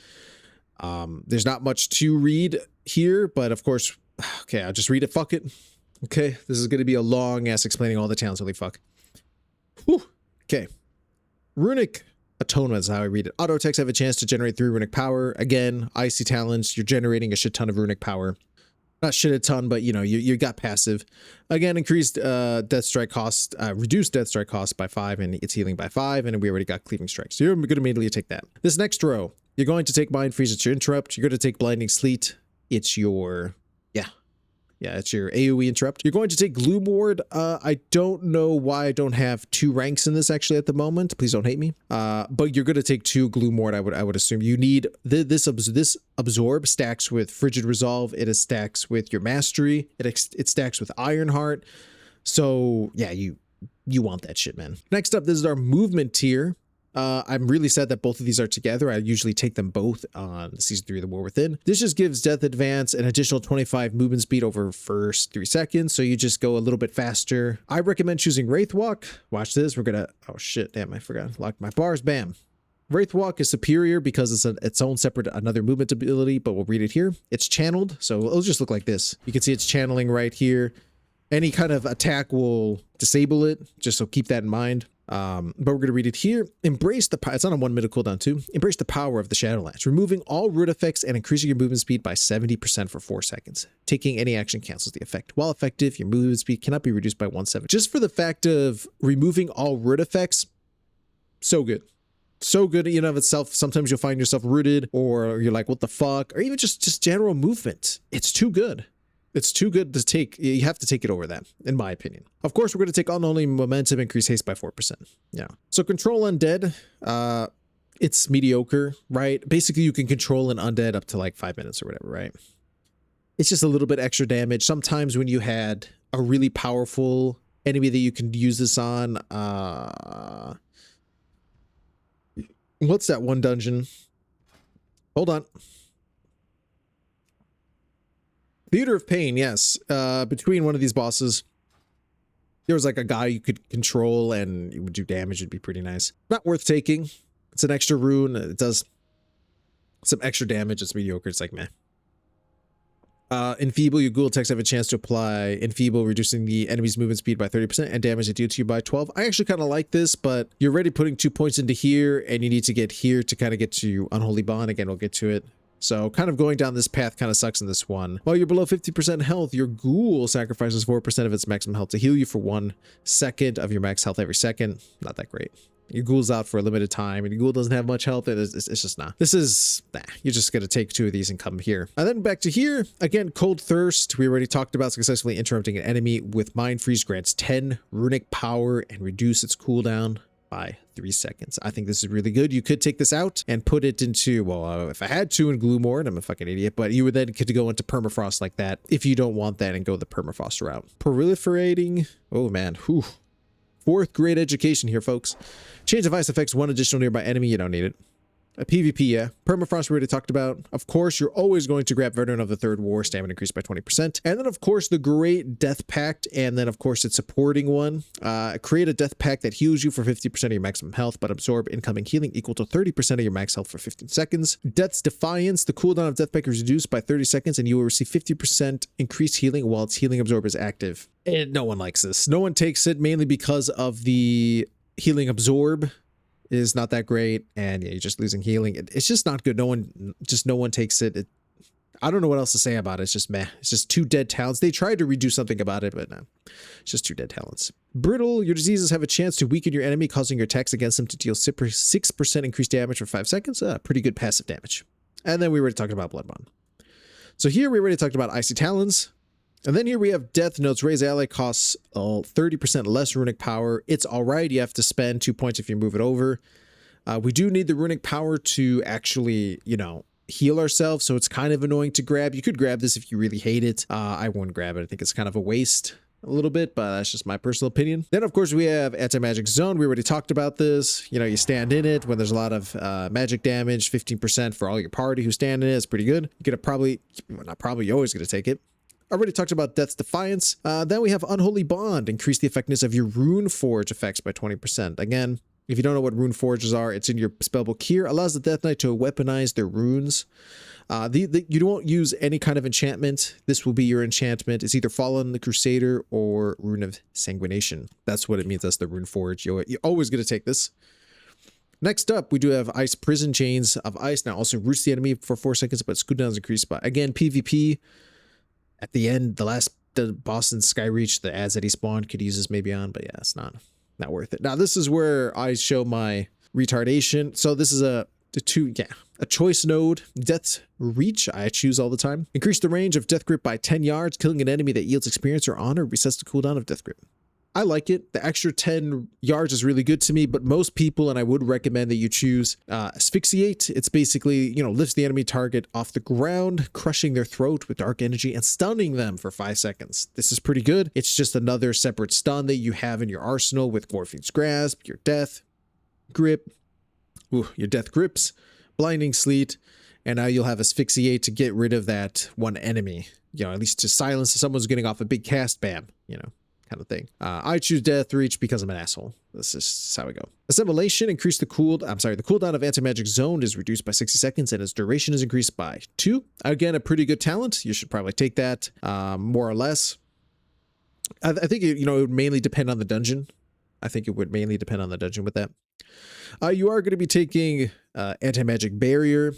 There's not much to read here, but of course, okay, I'll just read it. Fuck it. Okay, this is going to be a long ass explaining all the talents. Holy fuck. Whew. Okay. Runic Atonement is how I read it. Auto attacks have a chance to generate 3 runic power. Again, icy talents, you're generating a shit ton of runic power. Not shit a ton, but you got passive. Again, increased death strike cost, reduced death strike cost by 5, and it's healing by 5, and we already got Cleaving Strike. So you're going to immediately take that. This next row, you're going to take Mind Freeze, it's your interrupt. You're going to take Blinding Sleet, it's your, Yeah, it's your AoE interrupt. You're going to take Gloom Ward. I don't know why I don't have 2 ranks in this actually at the moment. Please don't hate me. But you're going to take 2 Gloom Ward. I would assume you need this absorb stacks with Frigid Resolve. It stacks with your Mastery. It stacks with Ironheart. So yeah, you want that shit, man. Next up, this is our movement tier. I'm really sad that both of these are together. I usually take them both on Season 3 of The War Within. This just gives Death Advance an additional 25 movement speed over first 3 seconds, so you just go a little bit faster. I recommend choosing Wraith Walk. Watch this. We're gonna... Oh shit, damn, I forgot. Locked my bars. Bam. Wraith Walk is superior because it's its own separate another movement ability, but we'll read it here. It's channeled, so it'll just look like this. You can see it's channeling right here. Any kind of attack will disable it, just so keep that in mind. But we're going to read it here. Embrace the power. It's on a 1 minute cooldown too. Embrace the power of the Shadow Lance, removing all root effects and increasing your movement speed by 70% for 4 seconds. Taking any action cancels the effect. While effective, your movement speed cannot be reduced by 1/7. Just for the fact of removing all root effects, so good. So good in and of itself. Sometimes you'll find yourself rooted, or you're like, what the fuck? Or even just general movement. It's too good. It's too good to take. You have to take it over that, in my opinion. Of course, we're going to take Unholy Momentum, increase haste by 4%. Yeah. So control undead, it's mediocre, right? Basically, you can control an undead up to like 5 minutes or whatever, right? It's just a little bit extra damage. Sometimes when you had a really powerful enemy that you can use this on, what's that one dungeon? Hold on. Theater of Pain, yes. Between one of these bosses, there was like a guy you could control and it would do damage. It'd be pretty nice. Not worth taking. It's an extra rune. It does some extra damage. It's mediocre. It's like meh. Enfeeble, your ghoul attacks have a chance to apply Enfeeble, reducing the enemy's movement speed by 30% and damage it deals to you by 12. I actually kind of like this, but you're already putting 2 points into here and you need to get here to kind of get to Unholy Bond. Again, we'll get to it. So kind of going down this path kind of sucks in this one. While you're below 50% health, your ghoul sacrifices 4% of its maximum health to heal you for 1 second of your max health every second. Not that great. Your ghoul's out for a limited time, and your ghoul doesn't have much health. It's just not. This is, nah, you're just going to take 2 of these and come here. And then back to here. Again, Cold Thirst. We already talked about successfully interrupting an enemy with Mind Freeze grants 10 runic power and reduce its cooldown by 3 seconds. I think this is really good. You could take this out and put it into, well, if I had to in Gloom Ward, I'm a fucking idiot, but you would then get to go into Permafrost like that if you don't want that and go the Permafrost route. Proliferating. Oh man. Whew. 4th grade education here, folks. Change of Ice affects 1 additional nearby enemy. You don't need it. A PvP, yeah. Permafrost we already talked about. Of course, you're always going to grab Veteran of the Third War, stamina increased by 20%. And then, of course, the Great Death Pact. And then, of course, its supporting one. Create a Death Pact that heals you for 50% of your maximum health, but absorb incoming healing equal to 30% of your max health for 15 seconds. Death's Defiance. The cooldown of Death Pact is reduced by 30 seconds, and you will receive 50% increased healing while its healing absorb is active. And no one likes this. No one takes it, mainly because of the healing absorb is not that great, and yeah, you're just losing healing. It's just not good. No one takes it. I don't know what else to say about it. It's just meh. It's just 2 dead talents. They tried to redo something about it, but no, it's just 2 dead talents. Brittle, your diseases have a chance to weaken your enemy, causing your attacks against them to deal 6% increased damage for 5 seconds. Pretty good passive damage. And then we already talked about Blood Bond. So here we already talked about Icy Talons. And then here we have Death Notes. Raise ally costs 30% less runic power. It's all right. You have to spend 2 points if you move it over. We do need the runic power to actually, you know, heal ourselves. So it's kind of annoying to grab. You could grab this if you really hate it. I wouldn't grab it. I think it's kind of a waste a little bit, but that's just my personal opinion. Then, of course, we have Anti-Magic Zone. We already talked about this. You know, you stand in it when there's a lot of magic damage, 15% for all your party who stand in it. It's pretty good. You're going to you're always going to take it. Already talked about Death's Defiance. Then we have Unholy Bond. Increase the effectiveness of your Rune Forge effects by 20%. Again, if you don't know what Rune Forges are, it's in your spellbook here. Allows the Death Knight to weaponize their runes. You won't use any kind of enchantment. This will be your enchantment. It's either Fallen the Crusader or Rune of Sanguination. That's what it means. That's the Rune Forge. You're always going to take this. Next up, we do have Ice Prison. Chains of Ice now also roots the enemy for 4 seconds, but cooldowns increased by, again, PvP. At the end, the boss in Skyreach, the ads that he spawned could use this maybe on, but yeah, it's not worth it. Now, this is where I show my retardation. So this is a choice node. Death Reach, I choose all the time. Increase the range of Death Grip by 10 yards. Killing an enemy that yields experience or honor resets the cooldown of Death Grip. I like it. The extra 10 yards is really good to me, but most people, and I would recommend that you choose Asphyxiate. It's basically, lifts the enemy target off the ground, crushing their throat with dark energy and stunning them for 5 seconds. This is pretty good. It's just another separate stun that you have in your arsenal with Morphine's Grasp, your Death Grip, your Death Grips, Blinding Sleet, and now you'll have Asphyxiate to get rid of that one enemy. At least to silence someone's getting off a big cast, bam, kind of thing. I choose Death Reach because I'm an asshole. This is how we go. Assimilation, increase the cooldown of anti-magic zone is reduced by 60 seconds and its duration is increased by 2. Again, a pretty good talent. You should probably take that, more or less. I think, it would mainly depend on the dungeon. I think it would mainly depend on the dungeon with that. You are going to be taking anti-magic barrier.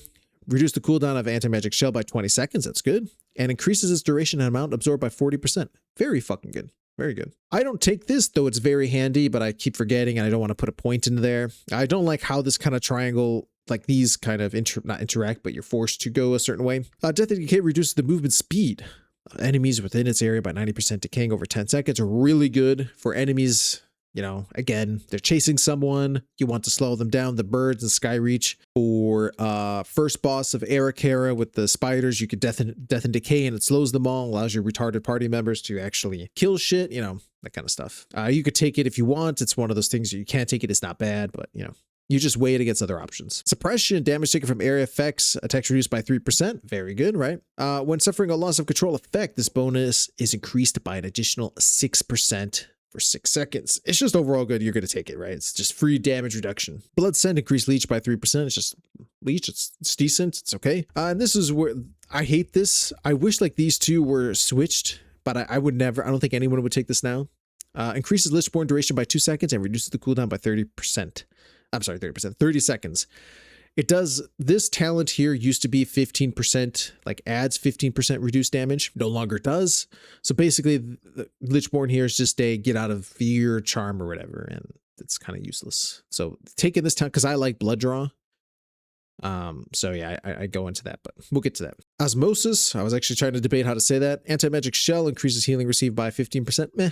Reduce the cooldown of anti-magic shell by 20 seconds. That's good. And increases its duration and amount absorbed by 40%. Very fucking good. Very good. I don't take this, though it's very handy, but I keep forgetting and I don't want to put a point in there. I don't like how this kind of triangle, like these kind of not interact, but you're forced to go a certain way. Death and Decay reduces the movement speed. Enemies within its area by 90%, decaying over 10 seconds. Really good for enemies. Again, they're chasing someone. You want to slow them down. The birds and Skyreach. For first boss of Arakara with the spiders, you could death and decay and it slows them all, allows your retarded party members to actually kill shit, that kind of stuff. You could take it if you want. It's one of those things that you can't take it. It's not bad, but you just weigh it against other options. Suppression, damage taken from area effects, attacks reduced by 3%. Very good, right? When suffering a loss of control effect, this bonus is increased by an additional 6%. For 6 seconds. It's just overall good. You're going to take it, right? It's just free damage reduction. Blood Scent, increased leech by 3%. It's just leech. It's decent. It's okay. And this is where I hate this. I wish like these two were switched, but I would never. I don't think anyone would take this now. Increases Lichborn duration by 2 seconds and reduces the cooldown by 30%. I'm sorry, 30%. 30 seconds. It does, this talent here used to be 15%, like adds 15% reduced damage, no longer does. So basically, the Lichborn here is just a get out of fear charm or whatever, and it's kind of useless. So taking this talent, because I like blood draw. So yeah, I go into that, but we'll get to that. Osmosis, I was actually trying to debate how to say that. Anti-magic shell increases healing received by 15%. Meh.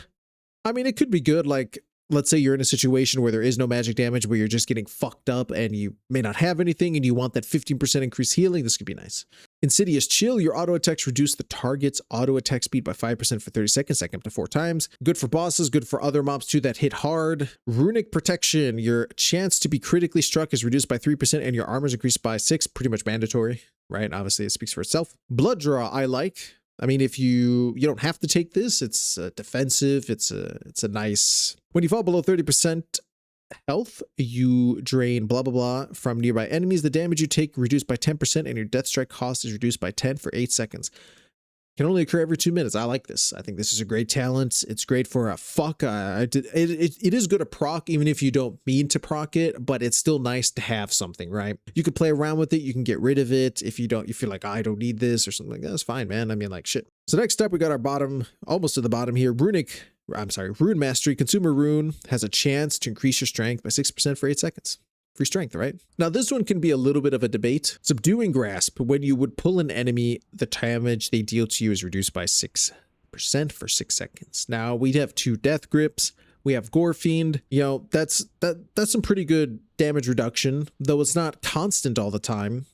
I mean, it could be good, like, let's say you're in a situation where there is no magic damage, where you're just getting fucked up and you may not have anything and you want that 15% increased healing. This could be nice. Insidious Chill, your auto attacks reduce the target's auto attack speed by 5% for 30 seconds, second up to 4 times. Good for bosses, good for other mobs too that hit hard. Runic Protection, your chance to be critically struck is reduced by 3% and your armor is increased by 6, pretty much mandatory, right? Obviously it speaks for itself. Blood Draw, I like. I mean, if you don't have to take this, it's defensive. It's a nice, when you fall below 30% health, you drain blah, blah, blah from nearby enemies. The damage you take reduced by 10% and your death strike cost is reduced by 10 for 8 seconds. Can only occur every 2 minutes. I like this. I think this is a great talent. It's great for a fuck. It is good to proc, even if you don't mean to proc it, but it's still nice to have something, right? You can play around with it. You can get rid of it if you feel like, I don't need this or something like that. That's fine, man. I mean, like, shit. So next up, we got our bottom, almost to the bottom here. Rune Mastery. Consumer Rune has a chance to increase your strength by 6% for 8 seconds. Free strength, right? Now, this one can be a little bit of a debate. Subduing Grasp, when you would pull an enemy, the damage they deal to you is reduced by 6% for 6 seconds. Now, we have 2 Death Grips. We have Gore Fiend. That's some pretty good damage reduction, though it's not constant all the time.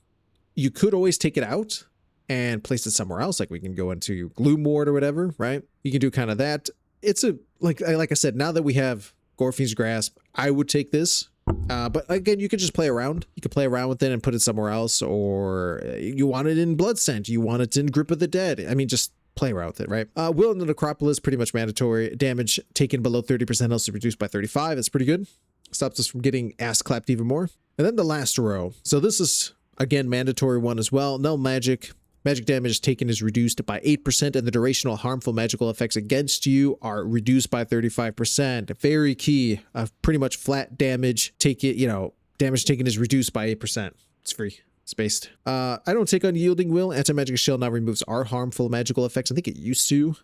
You could always take it out and place it somewhere else. Like we can go into Gloom Ward or whatever, right? You can do kind of that. It's like I said, now that we have Gore Fiend's Grasp, I would take this. But again, you could just play around. You could play around with it and put it somewhere else, or you want it in Blood Scent, you want it in Grip of the Dead. I mean, just play around with it, right? Will in the Necropolis, pretty much mandatory. Damage taken below 30% also reduced by 35. That's pretty good. Stops us from getting ass clapped even more. And then the last row. So this is, again, mandatory one as well. No magic. Magic damage taken is reduced by 8%, and the durational harmful magical effects against you are reduced by 35%. Very key. Pretty much flat damage. Damage taken is reduced by 8%. It's free. Spaced. I don't take Unyielding Will. Anti-magic shell now removes our harmful magical effects. I think it used to,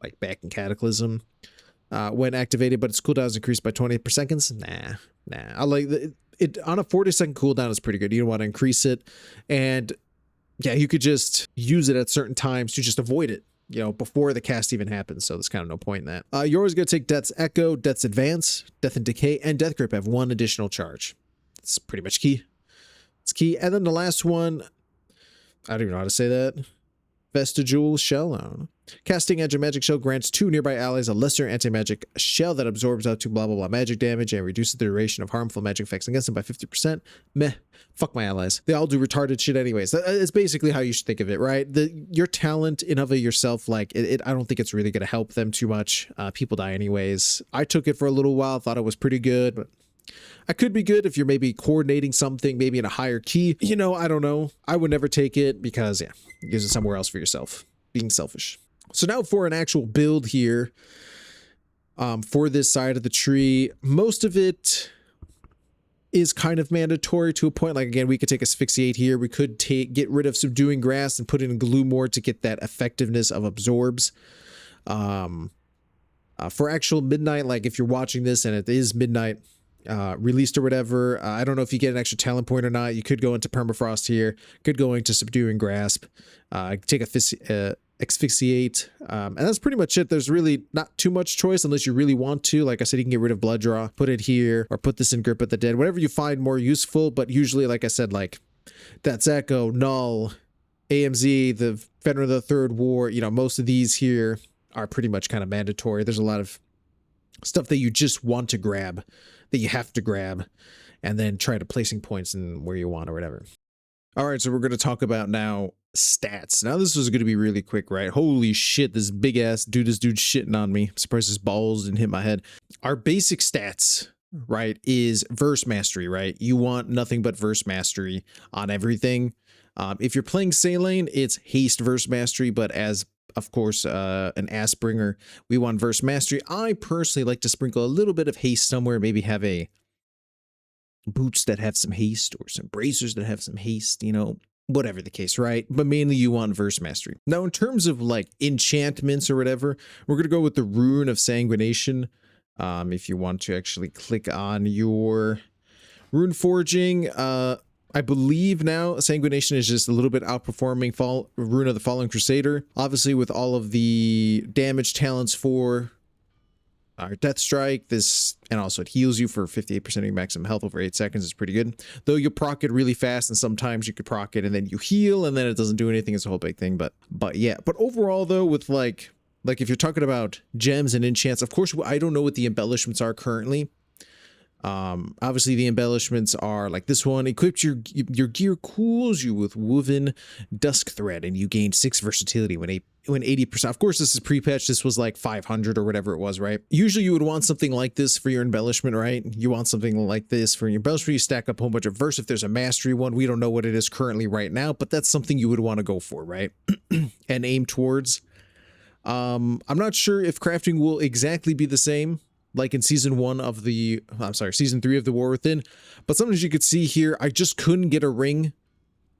like back in Cataclysm, when activated, but its cooldown is increased by 20 per seconds. Nah. I like it on a 40-second cooldown is pretty good. You don't want to increase it. And yeah, you could just use it at certain times to just avoid it, you know, before the cast even happens. So there's kind of no point in that. You're always going to take Death's Echo, Death's Advance, Death and Decay, and Death Grip have 1 additional charge. It's pretty much key. It's key. And then the last one, I don't even know how to say that. Vestigial Shell. I don't know. Casting Edge of Magic Shell grants 2 nearby allies a lesser anti-magic shell that absorbs up to blah blah blah magic damage and reduces the duration of harmful magic effects against them by 50%. Meh. Fuck my allies. They all do retarded shit anyways. That's basically how you should think of it, right? Your talent in of it yourself, like I don't think it's really going to help them too much. People die anyways. I took it for a little while, thought it was pretty good, but I could be good if you're maybe coordinating something, maybe in a higher key. You know, I don't know. I would never take it because, yeah, use it somewhere else for yourself. Being selfish. So now for an actual build here for this side of the tree, most of it is kind of mandatory to a point. Like, again, we could take Asphyxiate here. We could get rid of Subduing Grass and put in Glue more to get that effectiveness of Absorbs. For actual Midnight, like if you're watching this and it is Midnight, released or whatever, I don't know if you get an extra talent point or not. You could go into Permafrost here, could go into Subduing Grasp, take a Asphyxiate, and that's pretty much it. There's really not too much choice unless you really want to. Like I said, you can get rid of Blood Draw, put it here, or put this in Grip at the Dead, whatever you find more useful. But usually, like I said, like that's Echo, Null, AMZ, the Veteran of the Third War, you know, most of these here are pretty much kind of mandatory. There's a lot of stuff that you just want to grab, that you have to grab, and then try to placing points in where you want or whatever. All right, so we're going to talk about now stats. Now this is going to be really quick, right? Holy shit, this big ass dude, this dude's shitting on me. I'm surprised his balls didn't hit my head. Our basic stats, right, is Verse Mastery, right? You want nothing but Verse Mastery on everything. If you're playing Saline, it's Haste Verse Mastery, but as of course, an Ass Bringer, we want Verse Mastery. I personally like to sprinkle a little bit of haste somewhere, maybe have a boots that have some haste or some bracers that have some haste, you know, whatever the case, right? But mainly you want Verse Mastery. Now, in terms of like enchantments or whatever, we're going to go with the Rune of Sanguination. If you want to actually click on your Rune Forging, I believe now Sanguination is just a little bit outperforming Rune of the Fallen Crusader. Obviously, with all of the damage talents for our Death Strike, this, and also it heals you for 58% of your maximum health over 8 seconds. Is pretty good. Though you proc it really fast, and sometimes you could proc it and then you heal, and then it doesn't do anything. It's a whole big thing. But yeah. But overall, though, with like if you're talking about gems and enchants, of course, I don't know what the embellishments are currently. Obviously the embellishments are like this one: equipped your gear cools you with woven dusk thread and you gain 6 versatility when 80%. Of course, this is pre-patch. This was like 500 or whatever it was, right? Usually you would want something like this for your embellishment, right? You want something like this for your embellishment. You stack up a whole bunch of verse. If there's a mastery one, we don't know what it is currently right now, but that's something you would want to go for, right? And aim towards. I'm not sure if crafting will exactly be the same like in season 3 of the War Within, but sometimes you could see here, I just couldn't get a ring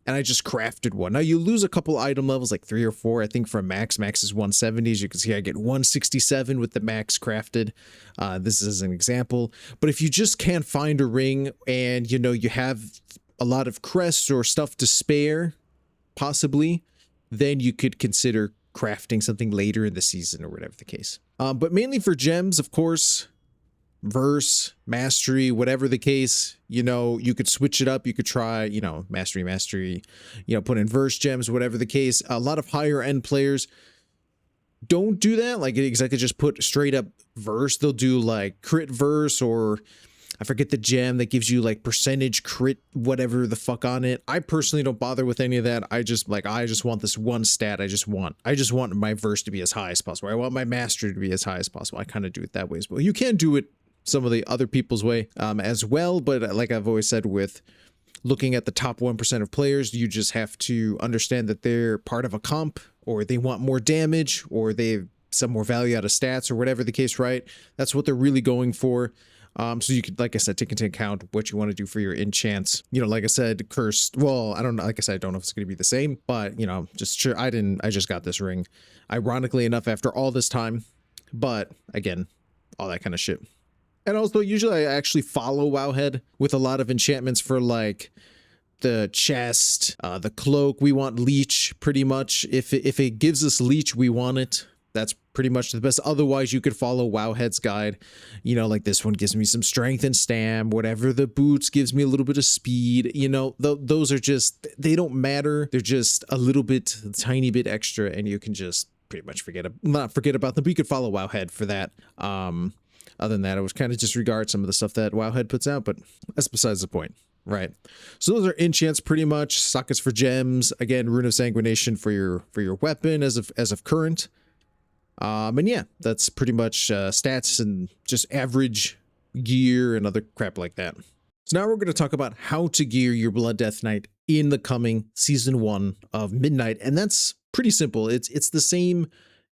and I just crafted one. Now you lose a couple item levels, like 3 or 4, I think from max is 170. As you can see, I get 167 with the max crafted. This is an example, but if you just can't find a ring and you know, you have a lot of crests or stuff to spare, possibly, then you could consider crafting something later in the season or whatever the case. But mainly for gems, of course, verse, mastery, whatever the case, you know, you could switch it up. You could try, you know, mastery, you know, put in verse gems, whatever the case. A lot of higher end players don't do that. Like exactly, just put straight up verse. They'll do like crit verse, or I forget the gem that gives you like percentage crit, whatever the fuck on it. I personally don't bother with any of that. I just want this one stat. I just want my verse to be as high as possible. I want my mastery to be as high as possible. I kind of do it that way as well. You can do it some of the other people's way as well. But like I've always said, with looking at the top 1% of players, you just have to understand that they're part of a comp, or they want more damage, or they have some more value out of stats, or whatever the case, right? That's what they're really going for. So you could, like I said, take into account what you want to do for your enchants. You know, like I said, cursed. Well, I don't know. Like I said, I don't know if it's going to be the same, but you know, just sure. I just got this ring, ironically enough, after all this time. But again, all that kind of shit. And also, usually I actually follow Wowhead with a lot of enchantments for like the chest, the cloak. We want leech pretty much. If it gives us leech, we want it. That's pretty much the best. Otherwise, you could follow Wowhead's guide. You know, like this one gives me some strength and stam. Whatever the boots gives me a little bit of speed. You know, those are just, they don't matter. They're just a little bit, a tiny bit extra, and you can just pretty much not forget about them. But you could follow Wowhead for that. Other than that, I would kind of disregard some of the stuff that Wowhead puts out, but that's besides the point. Right. So those are enchants pretty much. Sockets for gems. Again, Rune of Sanguination for your weapon as of current. And yeah, that's pretty much stats and just average gear and other crap like that. So now we're going to talk about how to gear your Blood Death Knight in the coming season 1 of Midnight, and that's pretty simple. It's the same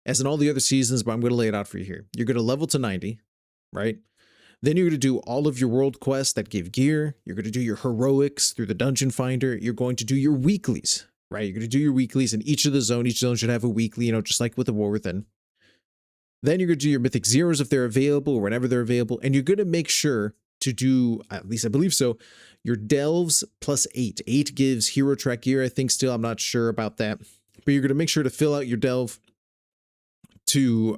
as in all the other seasons, but I'm going to lay it out for you here. You're going to level to 90, right? Then you're going to do all of your world quests that give gear. You're going to do your heroics through the dungeon finder. You're going to do your weeklies, right? You're going to do your weeklies in each of the zone. Each zone should have a weekly, you know, just like with the War Within. Then you're going to do your mythic zeros if they're available or whenever they're available. And you're going to make sure to do, at least I believe so, your delves plus 8. 8 gives hero track gear, I think still. I'm not sure about that. But you're going to make sure to fill out your delve to,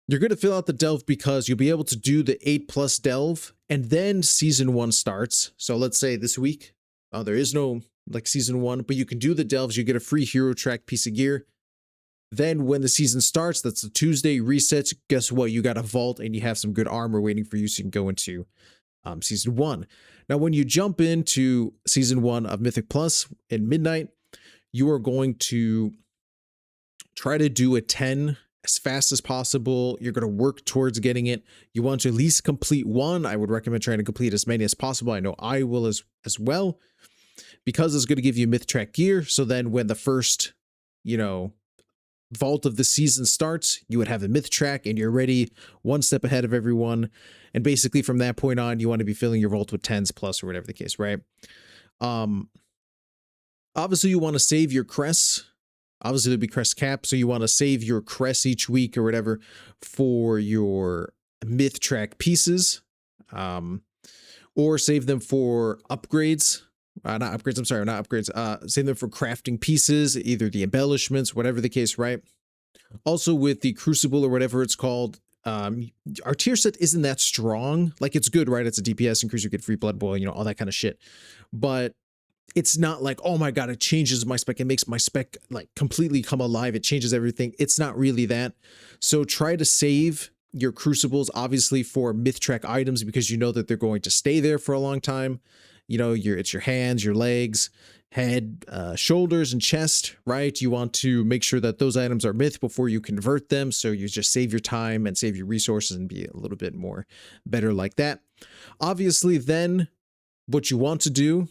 you're going to fill out the delve because you'll be able to do the 8+ delve, and then season 1 starts. So let's say this week, there is no like season 1, but you can do the delves. You get a free hero track piece of gear. Then when the season starts, that's the Tuesday resets. Guess what? You got a vault and you have some good armor waiting for you, so you can go into season 1. Now, when you jump into season 1 of Mythic Plus in Midnight, you are going to try to do a 10 as fast as possible. You're going to work towards getting it. You want to at least complete 1. I would recommend trying to complete as many as possible. I know I will as well, because it's going to give you myth track gear. So then when the first, vault of the season starts, you would have the myth track and you're ready, one step ahead of everyone. And basically from that point on, you want to be filling your vault with 10s plus or whatever the case, right? Obviously you want to save your crests. Obviously there'll be crest cap, so you want to save your crests each week or whatever for your myth track pieces, or save them for upgrades. Not upgrades. Save them for crafting pieces, either the embellishments, whatever the case, right? Also with the Crucible or whatever it's called, our tier set isn't that strong. Like, it's good, right? It's a DPS increase, you get free blood boil, all that kind of shit. But it's not like, oh my god, it changes my spec, it makes my spec like completely come alive, it changes everything. It's not really that. So try to save your Crucibles, obviously, for myth track items, because you know that they're going to stay there for a long time. It's your hands, your legs, head, shoulders, and chest, right? You want to make sure that those items are myth before you convert them, so you just save your time and save your resources and be a little bit more better like that. Obviously, then what you want to do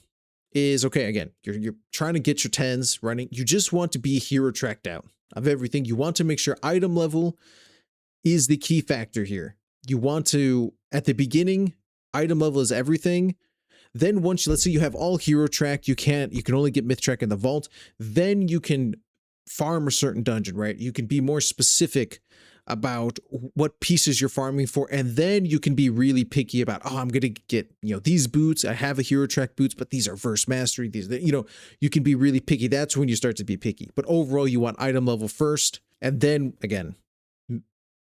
is, okay, again, you're trying to get your 10s running. You just want to be hero tracked out of everything. You want to make sure item level is the key factor here. You want to, at the beginning, item level is everything. Then once, let's say you have all hero track, you can only get myth track in the vault. Then you can farm a certain dungeon, right? You can be more specific about what pieces you're farming for, and then you can be really picky about, oh, I'm gonna get these boots. I have a hero track boots, but these are verse mastery. These, you can be really picky. That's when you start to be picky. But overall, you want item level first, and then again,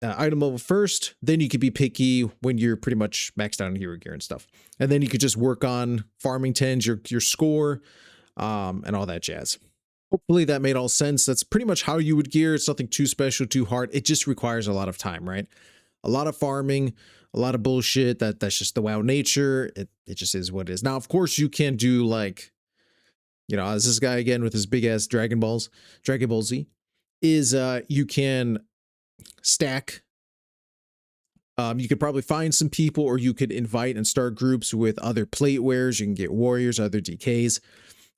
item level first, then you could be picky when you're pretty much maxed out on hero gear and stuff. And then you could just work on farming 10s, your score, and all that jazz. Hopefully that made all sense. That's pretty much how you would gear. It's nothing too special, too hard. It just requires a lot of time, right? A lot of farming, a lot of bullshit. That's just the WoW nature. It just is what it is. Now, of course, you can do like, as this guy again with his big ass Dragon Ball Z, is you can stack. You could probably find some people, or you could invite and start groups with other plate wearers. You can get warriors, other DKs,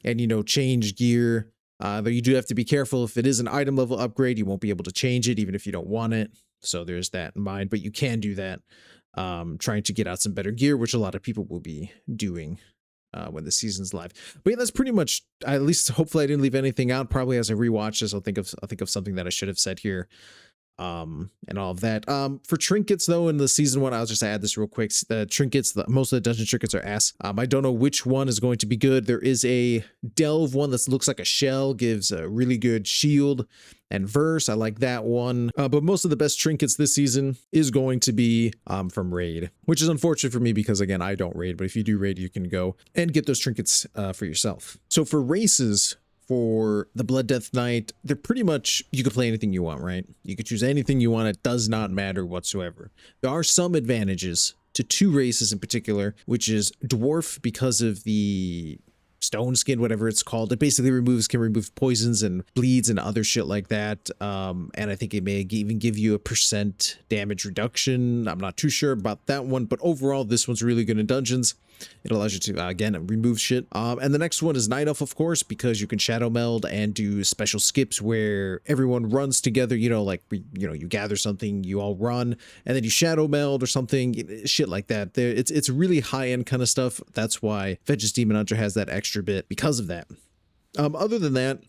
and change gear. Though you do have to be careful. If it is an item level upgrade, you won't be able to change it even if you don't want it. So there's that in mind, but you can do that, trying to get out some better gear, which a lot of people will be doing when the season's live. But yeah, that's pretty much, at least hopefully I didn't leave anything out. Probably as I rewatch this, I'll think of something that I should have said here. and all of that. For trinkets though, in the season one, I'll just add this real quick. The trinkets, most of the dungeon trinkets are ass. I don't know which one is going to be good. There is a delve one that looks like a shell, gives a really good shield and verse. I like that one. But most of the best trinkets this season is going to be from raid, which is unfortunate for me because again, I don't raid, but if you do raid, you can go and get those trinkets for yourself. So for races, for the Blood Death Knight, they're pretty much, you can play anything you want, right? You could choose anything you want. It does not matter whatsoever. There are some advantages to two races in particular, which is Dwarf because of the stone skin, whatever it's called. It basically can remove poisons and bleeds and other shit like that. And I think it may even give you a % damage reduction. I'm not too sure about that one, but overall, this one's really good in dungeons. It allows you to, again, remove shit. And the next one is Night Elf, of course, because you can shadow meld and do special skips where everyone runs together, you know, like, you know, you gather something, you all run, and then you shadow meld or something, shit like that. It's really high-end kind of stuff. That's why Vengeance Demon Hunter has that extra bit because of that. Other than that,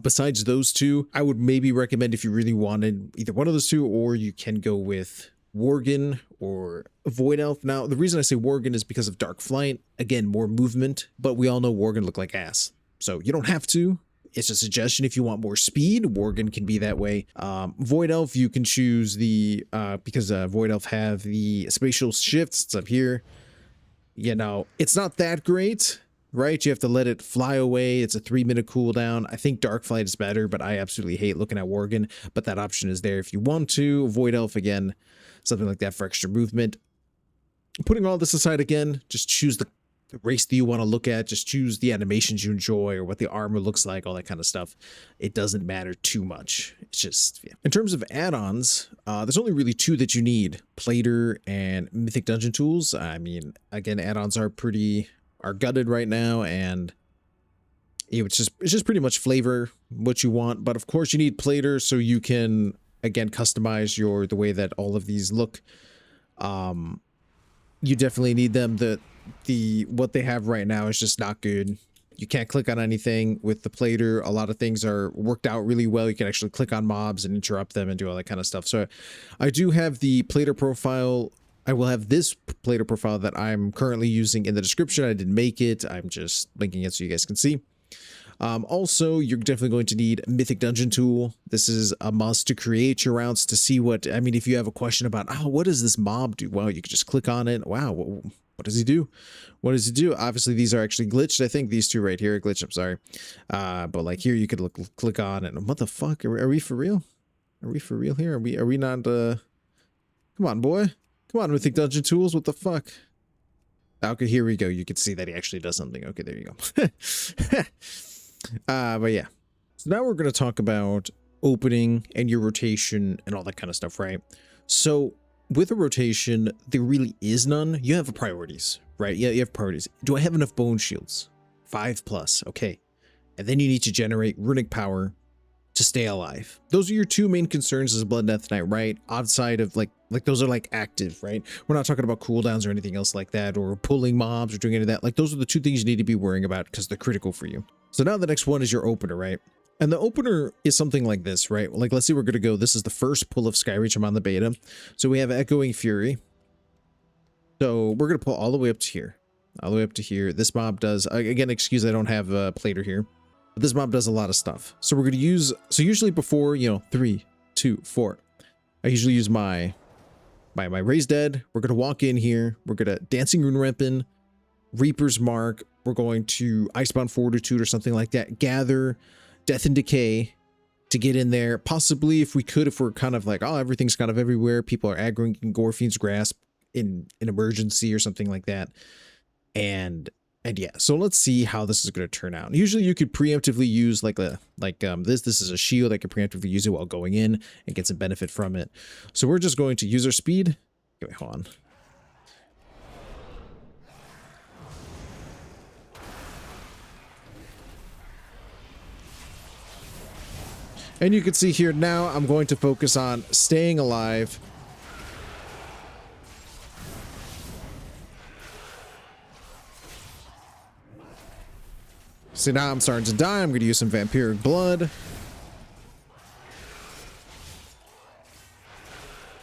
besides those two, I would maybe recommend if you really wanted either one of those two, or you can go with Worgen or Void Elf. Now, the reason I say Worgen is because of Dark Flight. Again, more movement, but we all know Worgen look like ass. So you don't have to. It's a suggestion if you want more speed. Worgen can be that way. Void Elf, you can choose the, because Void Elf have the spatial shifts. It's up here. You know, it's not that great, right? You have to let it fly away. It's a 3-minute cooldown. I think Dark Flight is better, but I absolutely hate looking at Worgen. But that option is there if you want to. Void Elf, again, something like that for extra movement. Putting all this aside again, just choose the race that you want to look at. Just choose the animations you enjoy or what the armor looks like, all that kind of stuff. It doesn't matter too much. It's just, yeah. In terms of add-ons, there's only really two that you need: Plater and Mythic Dungeon Tools. I mean, again, add-ons are gutted right now, and it's just pretty much flavor what you want. But of course, you need Plater so you can, again, customize the way that all of these look. You definitely need them. What they have right now is just not good. You can't click on anything with the Plater. A lot of things are worked out really well. You can actually click on mobs and interrupt them and do all that kind of stuff. So I do have the Plater profile. I will have this Plater profile that I'm currently using in the description. I didn't make it. I'm just linking it so you guys can see. Also, you're definitely going to need Mythic Dungeon Tool. This is a must to create your routes, to see what, I mean, if you have a question about, oh, what does this mob do? Well, you can just click on it. Wow, what does he do? What does he do? Obviously, these are actually glitched. I think these two right here are glitched. I'm sorry. But like here, you could click on it. What the fuck? Are we for real? Are we for real here? Are we not, come on, boy. Come on, Mythic Dungeon Tools. What the fuck? Okay, here we go. You can see that he actually does something. Okay, there you go. But yeah, so now we're going to talk about opening and your rotation and all that kind of stuff, right? So with a rotation, there really is none. You have priorities, right? Yeah, you have priorities. Do I have enough bone shields? 5+, okay. And then you need to generate runic power to stay alive. Those are your two main concerns as a Blood Death Knight, right? Outside of like those are like active, right? We're not talking about cooldowns or anything else like that, or pulling mobs or doing any of that. Like those are the two things you need to be worrying about because they're critical for you. So now the next one is your opener, right? And the opener is something like this, right? Like, let's say we're going to go, this is the first pull of Skyreach. I'm on the beta. So we have Echoing Fury. So we're going to pull all the way up to here. All the way up to here. This mob does, again, excuse, I don't have a Plater here. But this mob does a lot of stuff. So we're going to use, so usually before, you know, 3, 2, 4, I usually use my Raised Dead. We're going to walk in here. We're going to Dancing Rune Weapon, Reaper's Mark. We're going to Icebound Fortitude or something like that. Gather, Death and Decay to get in there. Possibly if we're kind of like, oh, everything's kind of everywhere. People are aggroing Gorfiend's Grasp in an emergency or something like that. And yeah, so let's see how this is going to turn out. Usually you could preemptively use this is a shield. I could preemptively use it while going in and get some benefit from it. So we're just going to use our speed. Okay, hold on. And you can see here now I'm going to focus on staying alive. See, now I'm starting to die. I'm going to use some vampiric blood.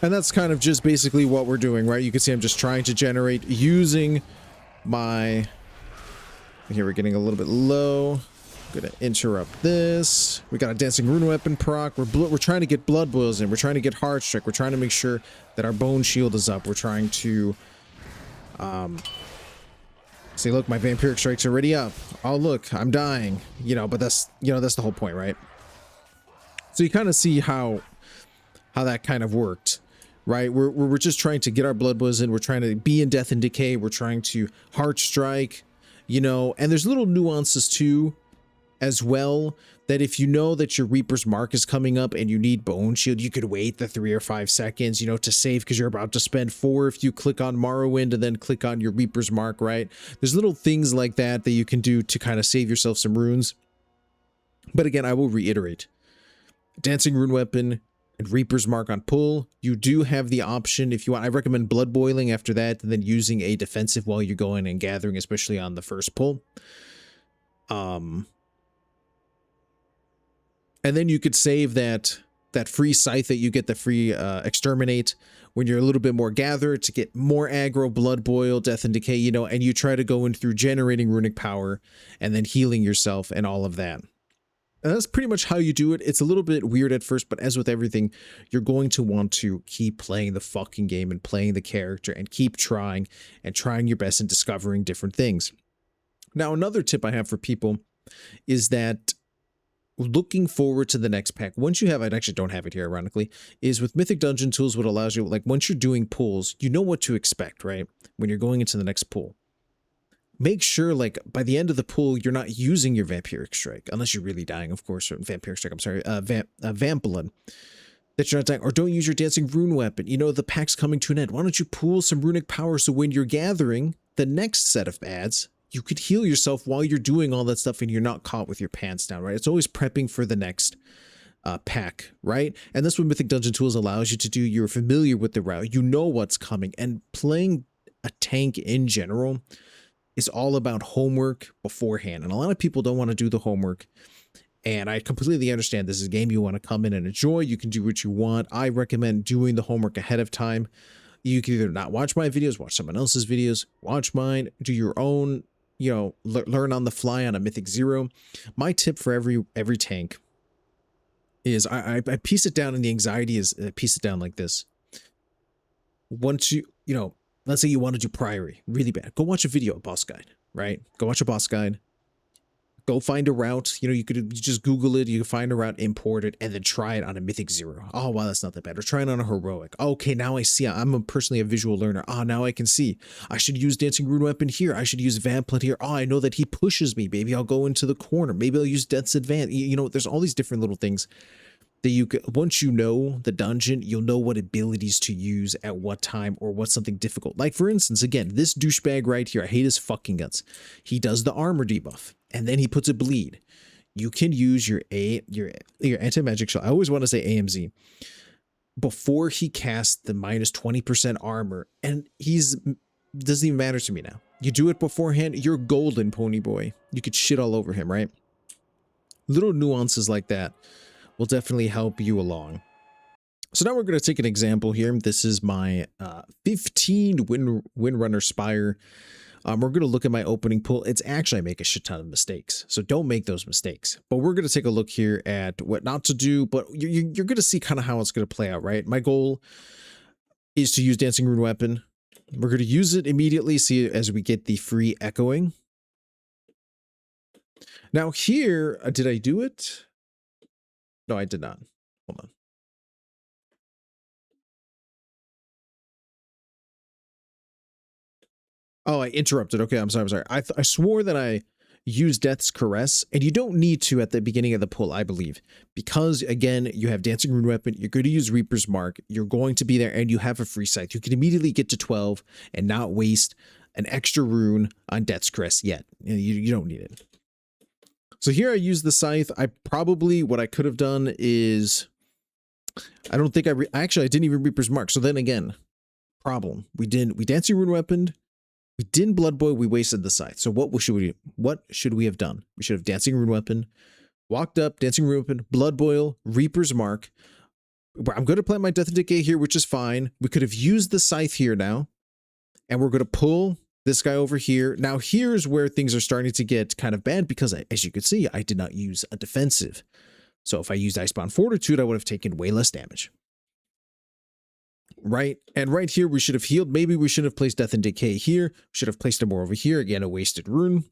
And that's kind of just basically what we're doing, right? You can see I'm just trying to generate using my... Here we're getting a little bit low. I'm gonna interrupt this. We got a Dancing Rune weapon proc. We're trying to get Blood Boils in. We're trying to get Heart Strike. We're trying to make sure that our Bone Shield is up. We're trying to... say, look, my Vampiric Strike's already up. Oh, look, I'm dying. You know, but that's, you know, that's the whole point, right? So you kind of see how that kind of worked, right? We're just trying to get our Blood Boils in. We're trying to be in Death and Decay. We're trying to Heart Strike, you know, and there's little nuances too, as well, that if you know that your Reaper's Mark is coming up and you need Bone Shield, you could wait the 3 or 5 seconds, you know, to save because you're about to spend 4 if you click on Morrowind and then click on your Reaper's Mark, right? There's little things like that that you can do to kind of save yourself some runes. But again, I will reiterate, Dancing Rune Weapon and Reaper's Mark on pull, you do have the option if you want. I recommend Blood Boiling after that, and then using a defensive while you're going and gathering, especially on the first pull. And then you could save that free Scythe that you get, the free Exterminate, when you're a little bit more gathered to get more aggro, Blood Boil, Death and Decay, you know, and you try to go in through generating runic power and then healing yourself and all of that. And that's pretty much how you do it. It's a little bit weird at first, but as with everything, you're going to want to keep playing the fucking game and playing the character and keep trying and trying your best and discovering different things. Now, another tip I have for people is that looking forward to the next pack, once you have, I actually don't have it here ironically, is with Mythic Dungeon Tools, what allows you, like once you're doing pulls, you know what to expect, right? When you're going into the next pull. Make sure, like, by the end of the pull, you're not using your Vampiric Strike, unless you're really dying, of course, or Vampiric Strike, I'm sorry, Vamp Blood, that you're not dying, or don't use your Dancing Rune Weapon. You know, the pack's coming to an end. Why don't you pool some runic power so when you're gathering the next set of ads, you could heal yourself while you're doing all that stuff and you're not caught with your pants down, right? It's always prepping for the next pack, right? And that's what Mythic Dungeon Tools allows you to do. You're familiar with the route, you know what's coming, and playing a tank in general is all about homework beforehand. And a lot of people don't want to do the homework. And I completely understand this is a game you want to come in and enjoy. You can do what you want. I recommend doing the homework ahead of time. You can either not watch my videos, watch someone else's videos, watch mine, do your own, you know, learn on the fly on a Mythic 0. My tip for every tank is I piece it down, and the anxiety is piece it down like this. Once you know, let's say you want to do Priory really bad. Go watch a video, a boss guide, right? Go watch a boss guide. Go find a route. You know, you could just Google it. You can find a route, import it, and then try it on a Mythic 0. Oh, wow, that's not that bad. Or try it on a Heroic. Okay, now I see. I'm personally a visual learner. Ah, now I can see. I should use Dancing Rune Weapon here. I should use Vamp Blood here. Oh, I know that he pushes me. Maybe I'll go into the corner. Maybe I'll use Death's Advance. You know, there's all these different little things that you could, once you know the dungeon, you'll know what abilities to use at what time or what's something difficult. Like, for instance, again, this douchebag right here, I hate his fucking guts. He does the armor debuff, and then he puts a bleed. You can use your anti-magic shell. I always want to say AMZ. Before he casts the minus 20% armor, and doesn't even matter to me now. You do it beforehand, you're golden, pony boy. You could shit all over him, right? Little nuances like that will definitely help you along. So now we're going to take an example here. This is my 15 Windrunner Spire. We're going to look at my opening pull. It's actually, I make a shit ton of mistakes, so don't make those mistakes. But we're going to take a look here at what not to do, but you're going to see kind of how it's going to play out, right? My goal is to use Dancing Rune Weapon. We're going to use it immediately, see as we get the free echoing. Now here, did I do it? No, I did not. Hold on. Oh, I interrupted. Okay, I'm sorry. I swore that I used Death's Caress, and you don't need to at the beginning of the pull, I believe. Because, again, you have Dancing Rune Weapon, you're going to use Reaper's Mark, you're going to be there, and you have a free Scythe. You can immediately get to 12 and not waste an extra rune on Death's Caress yet. You don't need it. So here I use the Scythe. What I could have done is, I don't think actually I didn't even Reaper's Mark. So then again, problem. We Dancing Rune Weaponed, we didn't Blood Boil, we wasted the Scythe. So what should we have done? We should have Dancing Rune Weapon, walked up, Dancing Rune Weapon, Blood Boil, Reaper's Mark, I'm going to plant my Death and Decay here, which is fine. We could have used the Scythe here now, and we're going to pull this guy over here. Now, here's where things are starting to get kind of bad because, as you can see, I did not use a defensive. So if I used Icebound Fortitude, I would have taken way less damage. Right? And right here, we should have healed. Maybe we should have placed Death and Decay here. We should have placed it more over here. Again, a wasted rune.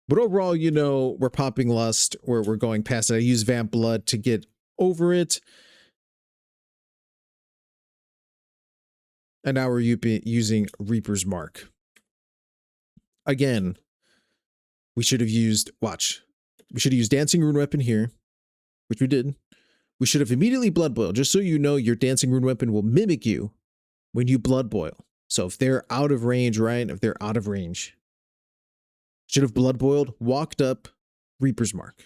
But overall, you know, we're popping Lust, or we're going past it. I use Vamp Blood to get over it. And now we're using Reaper's Mark. Again, we should have used, watch, we should have used Dancing Rune Weapon here, which we did. We should have immediately Blood Boil, just so you know your Dancing Rune Weapon will mimic you when you Blood Boil. So if they're out of range, right, if they're out of range, should have Blood Boiled, walked up, Reaper's Mark.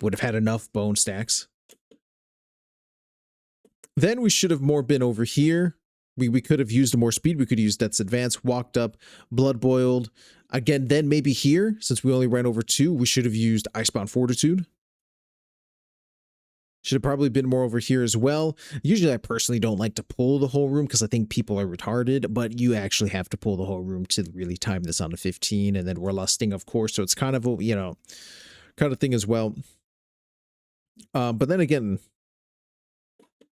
Would have had enough bone stacks. Then we should have more been over here. We could have used more speed. We could use Death's Advance, walked up, Blood Boiled. Again, then maybe here, since we only ran over 2, we should have used Icebound Fortitude. Should have probably been more over here as well. Usually I personally don't like to pull the whole room because I think people are retarded, but you actually have to pull the whole room to really time this on to 15, and then we're lusting, of course, so it's kind of a, you know, kind of thing as well. But then again,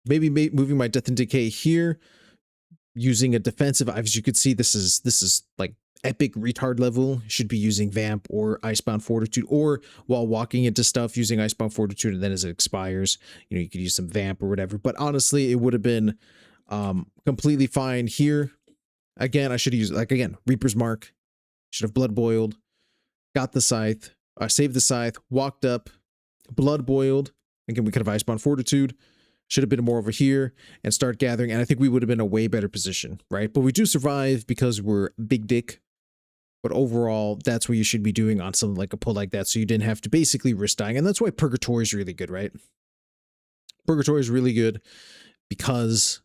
maybe moving my Death and Decay here, using a defensive, as you could see, this is like epic retard level. Should be using Vamp or Icebound Fortitude, or while walking into stuff using Icebound Fortitude, and then as it expires, you know, you could use some Vamp or whatever. But honestly, it would have been completely fine here. Again, I should use, like, again, Reaper's Mark. Should have Blood Boiled, got the Scythe, saved the Scythe, walked up, Blood Boiled. Again, we could have Icebound Fortitude. Should have been more over here and start gathering, and I think we would have been in a way better position, right? But we do survive because we're big dick. But overall, that's what you should be doing on something like a pull like that, so you didn't have to basically risk dying. And that's why Purgatory is really good, right? Purgatory is really good because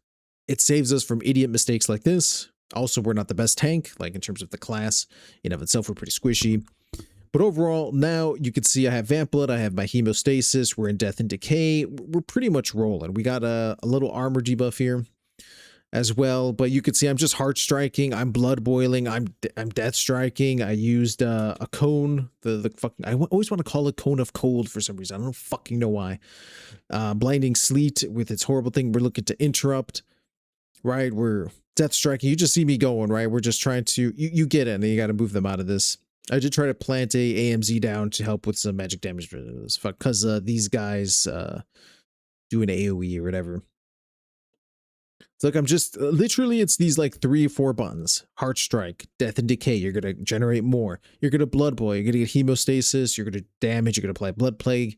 it saves us from idiot mistakes like this. Also, we're not the best tank, like in terms of the class. In of itself, we're pretty squishy. But overall, now you can see I have Vamp Blood, I have my Hemostasis, we're in Death and Decay. We're pretty much rolling. We got a little armor debuff here as well, but you can see I'm just Heart Striking, I'm Blood Boiling, I'm Death Striking. I used a cone, the fucking, I always want to call it Cone of Cold for some reason. I don't fucking know why. Blinding Sleet with its horrible thing. We're looking to interrupt, right? We're Death Striking. You just see me going, right? We're just trying to, you get it, and you got to move them out of this. I did try to plant a AMZ down to help with some magic damage because these guys do an AoE or whatever. So, like, I'm just literally, it's these like 3 or 4 buttons. Heart Strike, Death and Decay. You're gonna generate more. You're gonna Blood Boil. You're gonna get Hemostasis. You're gonna damage. You're gonna apply Blood Plague.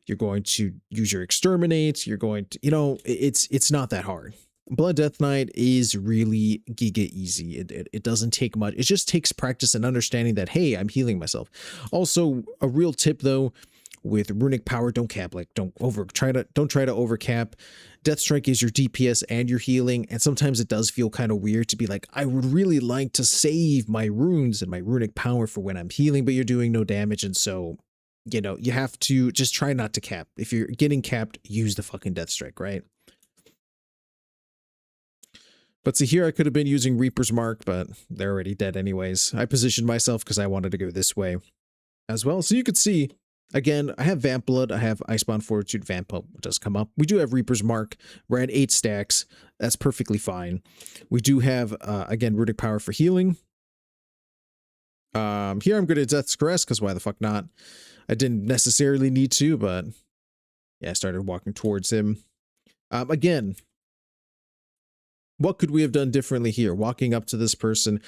You're going to use your Exterminate. You're going to, you know, it's not that hard. Blood Death Knight is really giga easy. It doesn't take much. It just takes practice and understanding that, hey, I'm healing myself. Also, a real tip though, with runic power, don't cap, like don't try to overcap. Death Strike is your DPS and your healing, and sometimes it does feel kind of weird to be like, I would really like to save my runes and my runic power for when I'm healing, but you're doing no damage, and so, you know, you have to just try not to cap. If you're getting capped, use the fucking Death Strike, right? But see, here I could have been using Reaper's Mark, but they're already dead anyways. I positioned myself because I wanted to go this way as well. So you could see, again, I have Vamp Blood, I have Icebound Fortitude, Vamp does come up. We do have Reaper's Mark. We're at 8 stacks. That's perfectly fine. We do have, again, Runic Power for healing. Here I'm going to Death's Caress, because why the fuck not? I didn't necessarily need to, but yeah, I started walking towards him. Again, what could we have done differently here? Walking up to this person,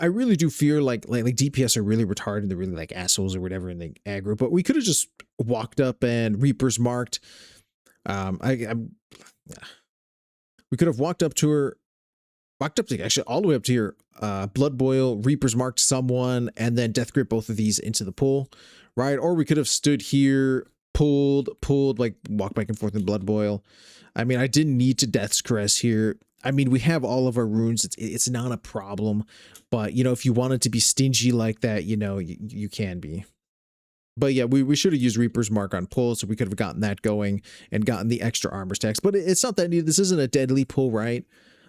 I really do fear like DPS are really retarded. They're really like assholes or whatever in the aggro. But we could have just walked up and Reaper's marked. We could have walked up to her, actually all the way up to here. Blood Boil, Reaper's marked someone, and then Death Grip both of these into the pool, right? Or we could have stood here, pulled, like walk back and forth in Blood Boil. I mean, I didn't need to Death's Caress here. I mean, we have all of our runes. It's not a problem, but you know, if you wanted to be stingy like that, you know, you can be. But yeah, we should have used Reaper's Mark on pull, so we could have gotten that going and gotten the extra armor stacks. But it's not that needed. This isn't a deadly pull, right?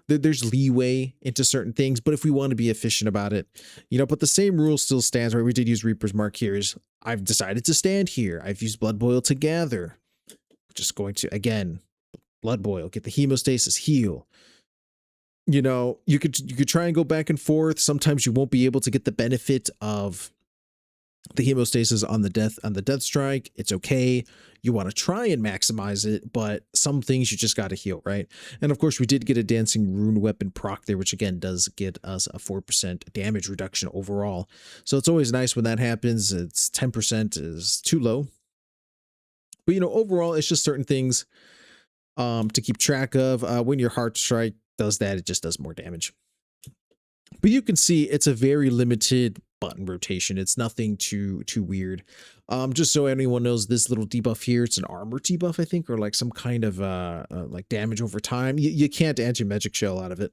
There's leeway into certain things, but if we want to be efficient about it, you know, but the same rule still stands, right? We did use Reaper's Mark here. I've decided to stand here. I've used Blood Boil to gather. Just going to, again, Blood Boil, get the hemostasis, heal. You know, you could try and go back and forth. Sometimes you won't be able to get the benefit of the hemostasis on the death strike. It's okay. You want to try and maximize it, but some things you just got to heal, right? And of course, we did get a Dancing Rune weapon proc there, which again does get us a 4% damage reduction overall. So it's always nice when that happens. It's 10% is too low. But you know, overall, it's just certain things to keep track of. When your Heart Strike does that, it just does more damage. But you can see it's a very limited button rotation. It's nothing too weird. Just so anyone knows, this little debuff here, it's an armor debuff, I think, or like some kind of like damage over time. You can't anti-magic shell out of it.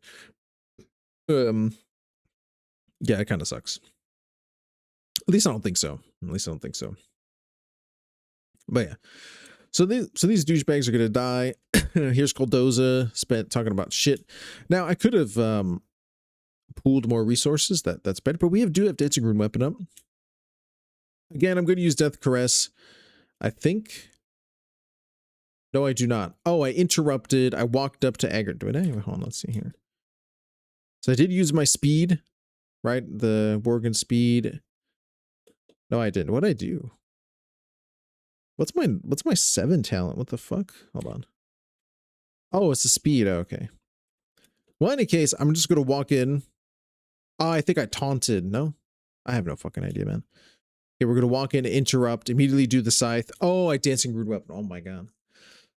Yeah, it kind of sucks. At least I don't think so. But yeah. So these douchebags are gonna die. Here's Coldoza spent talking about shit. Now I could have pooled more resources. That's better, but we do have Dancing Rune weapon up. Again, I'm going to use Death Caress. I think. No, I do not. Oh, I interrupted. I walked up to aggro. Do it anyway. Hold on, let's see here. So I did use my speed, right? The Worgen speed. No, I didn't. What'd I do? What's my 7 talent? What the fuck? Hold on. Oh, it's the speed. Oh, okay. Well, in any case, I'm just going to walk in. Oh, I think I taunted. No? I have no fucking idea, man. Okay, we're going to walk in, interrupt, immediately do the scythe. Oh, I Dancing Rune weapon. Oh my god.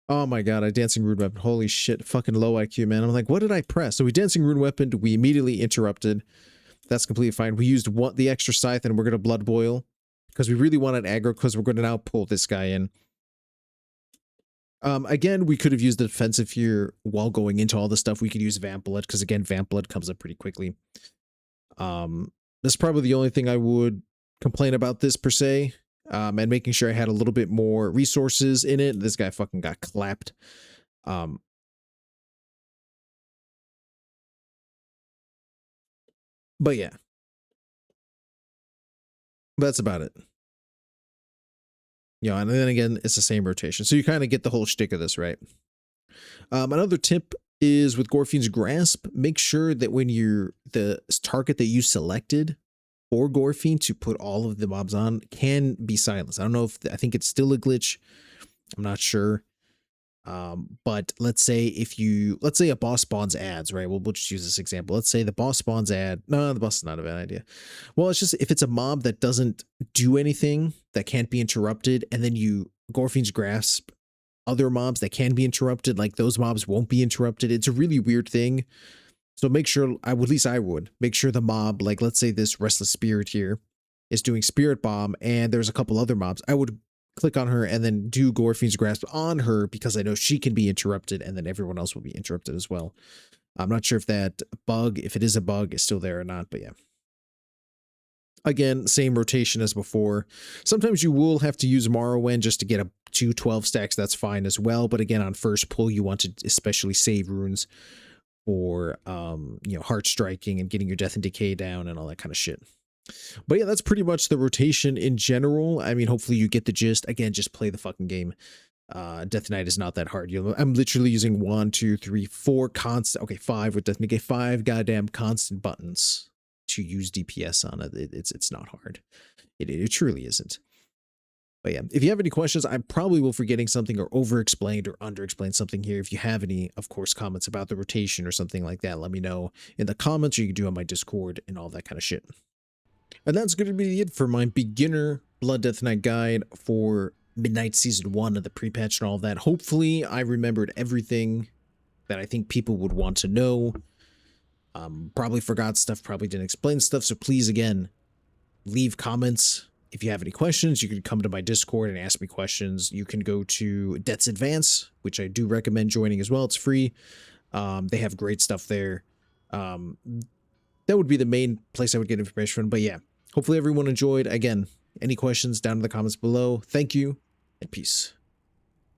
Oh my god, I Dancing Rune weapon. Holy shit. Fucking low IQ, man. I'm like, what did I press? So we Dancing Rune weapon. We immediately interrupted. That's completely fine. We used the extra scythe and we're going to Blood Boil because we really wanted aggro because we're going to now pull this guy in. Again, we could have used the defensive here while going into all the stuff. We could use Vamp Blood because again, Vamp Blood comes up pretty quickly. That's probably the only thing I would complain about this per se. And making sure I had a little bit more resources in it. This guy fucking got clapped. But yeah. That's about it. You know, and then again, it's the same rotation. So you kind of get the whole shtick of this, right? Another tip is with Gorfine's Grasp, make sure that when you're the target that you selected for Gorfine to put all of the mobs on can be silenced. I don't know if I think it's still a glitch. I'm not sure. But let's say a boss spawns ads, right? We'll just use this example. Let's say the boss spawns ad. No, the boss is not a bad idea. Well, it's just if it's a mob that doesn't do anything, that can't be interrupted, and then you Gorfine's Grasp other mobs that can be interrupted, like those mobs won't be interrupted. It's a really weird thing. So make sure, at least I would, make sure the mob, like let's say this Restless Spirit here is doing Spirit Bomb and there's a couple other mobs. I would click on her and then do Gorfine's Grasp on her because I know she can be interrupted and then everyone else will be interrupted as well. I'm not sure if that bug, if it is a bug, is still there or not, but yeah. Again, same rotation as before. Sometimes you will have to use Morrowind just to get a 212 stacks. That's fine as well. But again, on first pull, you want to especially save runes for, you know, heart striking and getting your death and decay down and all that kind of shit. But yeah, that's pretty much the rotation in general. I mean, hopefully you get the gist. Again, just play the fucking game. Death Knight is not that hard. You know, I'm literally using 1, 2, 3, 4 constant. Okay, 5 with Death and Decay. 5 goddamn constant buttons to use DPS on it. It's not hard. It truly isn't. But yeah, if you have any questions, I probably will forgetting something or over-explained or under-explained something here. If you have any, of course, comments about the rotation or something like that, let me know in the comments, or you can do on my Discord and all that kind of shit. And that's going to be it for my beginner Blood Death Knight guide for Midnight Season 1 of the pre-patch and all that. Hopefully, I remembered everything that I think people would want to know. Probably forgot stuff, probably didn't explain stuff, so please, again, leave comments. If you have any questions, you can come to my Discord and ask me questions. You can go to Debts Advance, which I do recommend joining as well. It's free. They have great stuff there. That would be the main place I would get information from. But yeah, hopefully everyone enjoyed. Again, Any questions down in the comments below. Thank you and peace.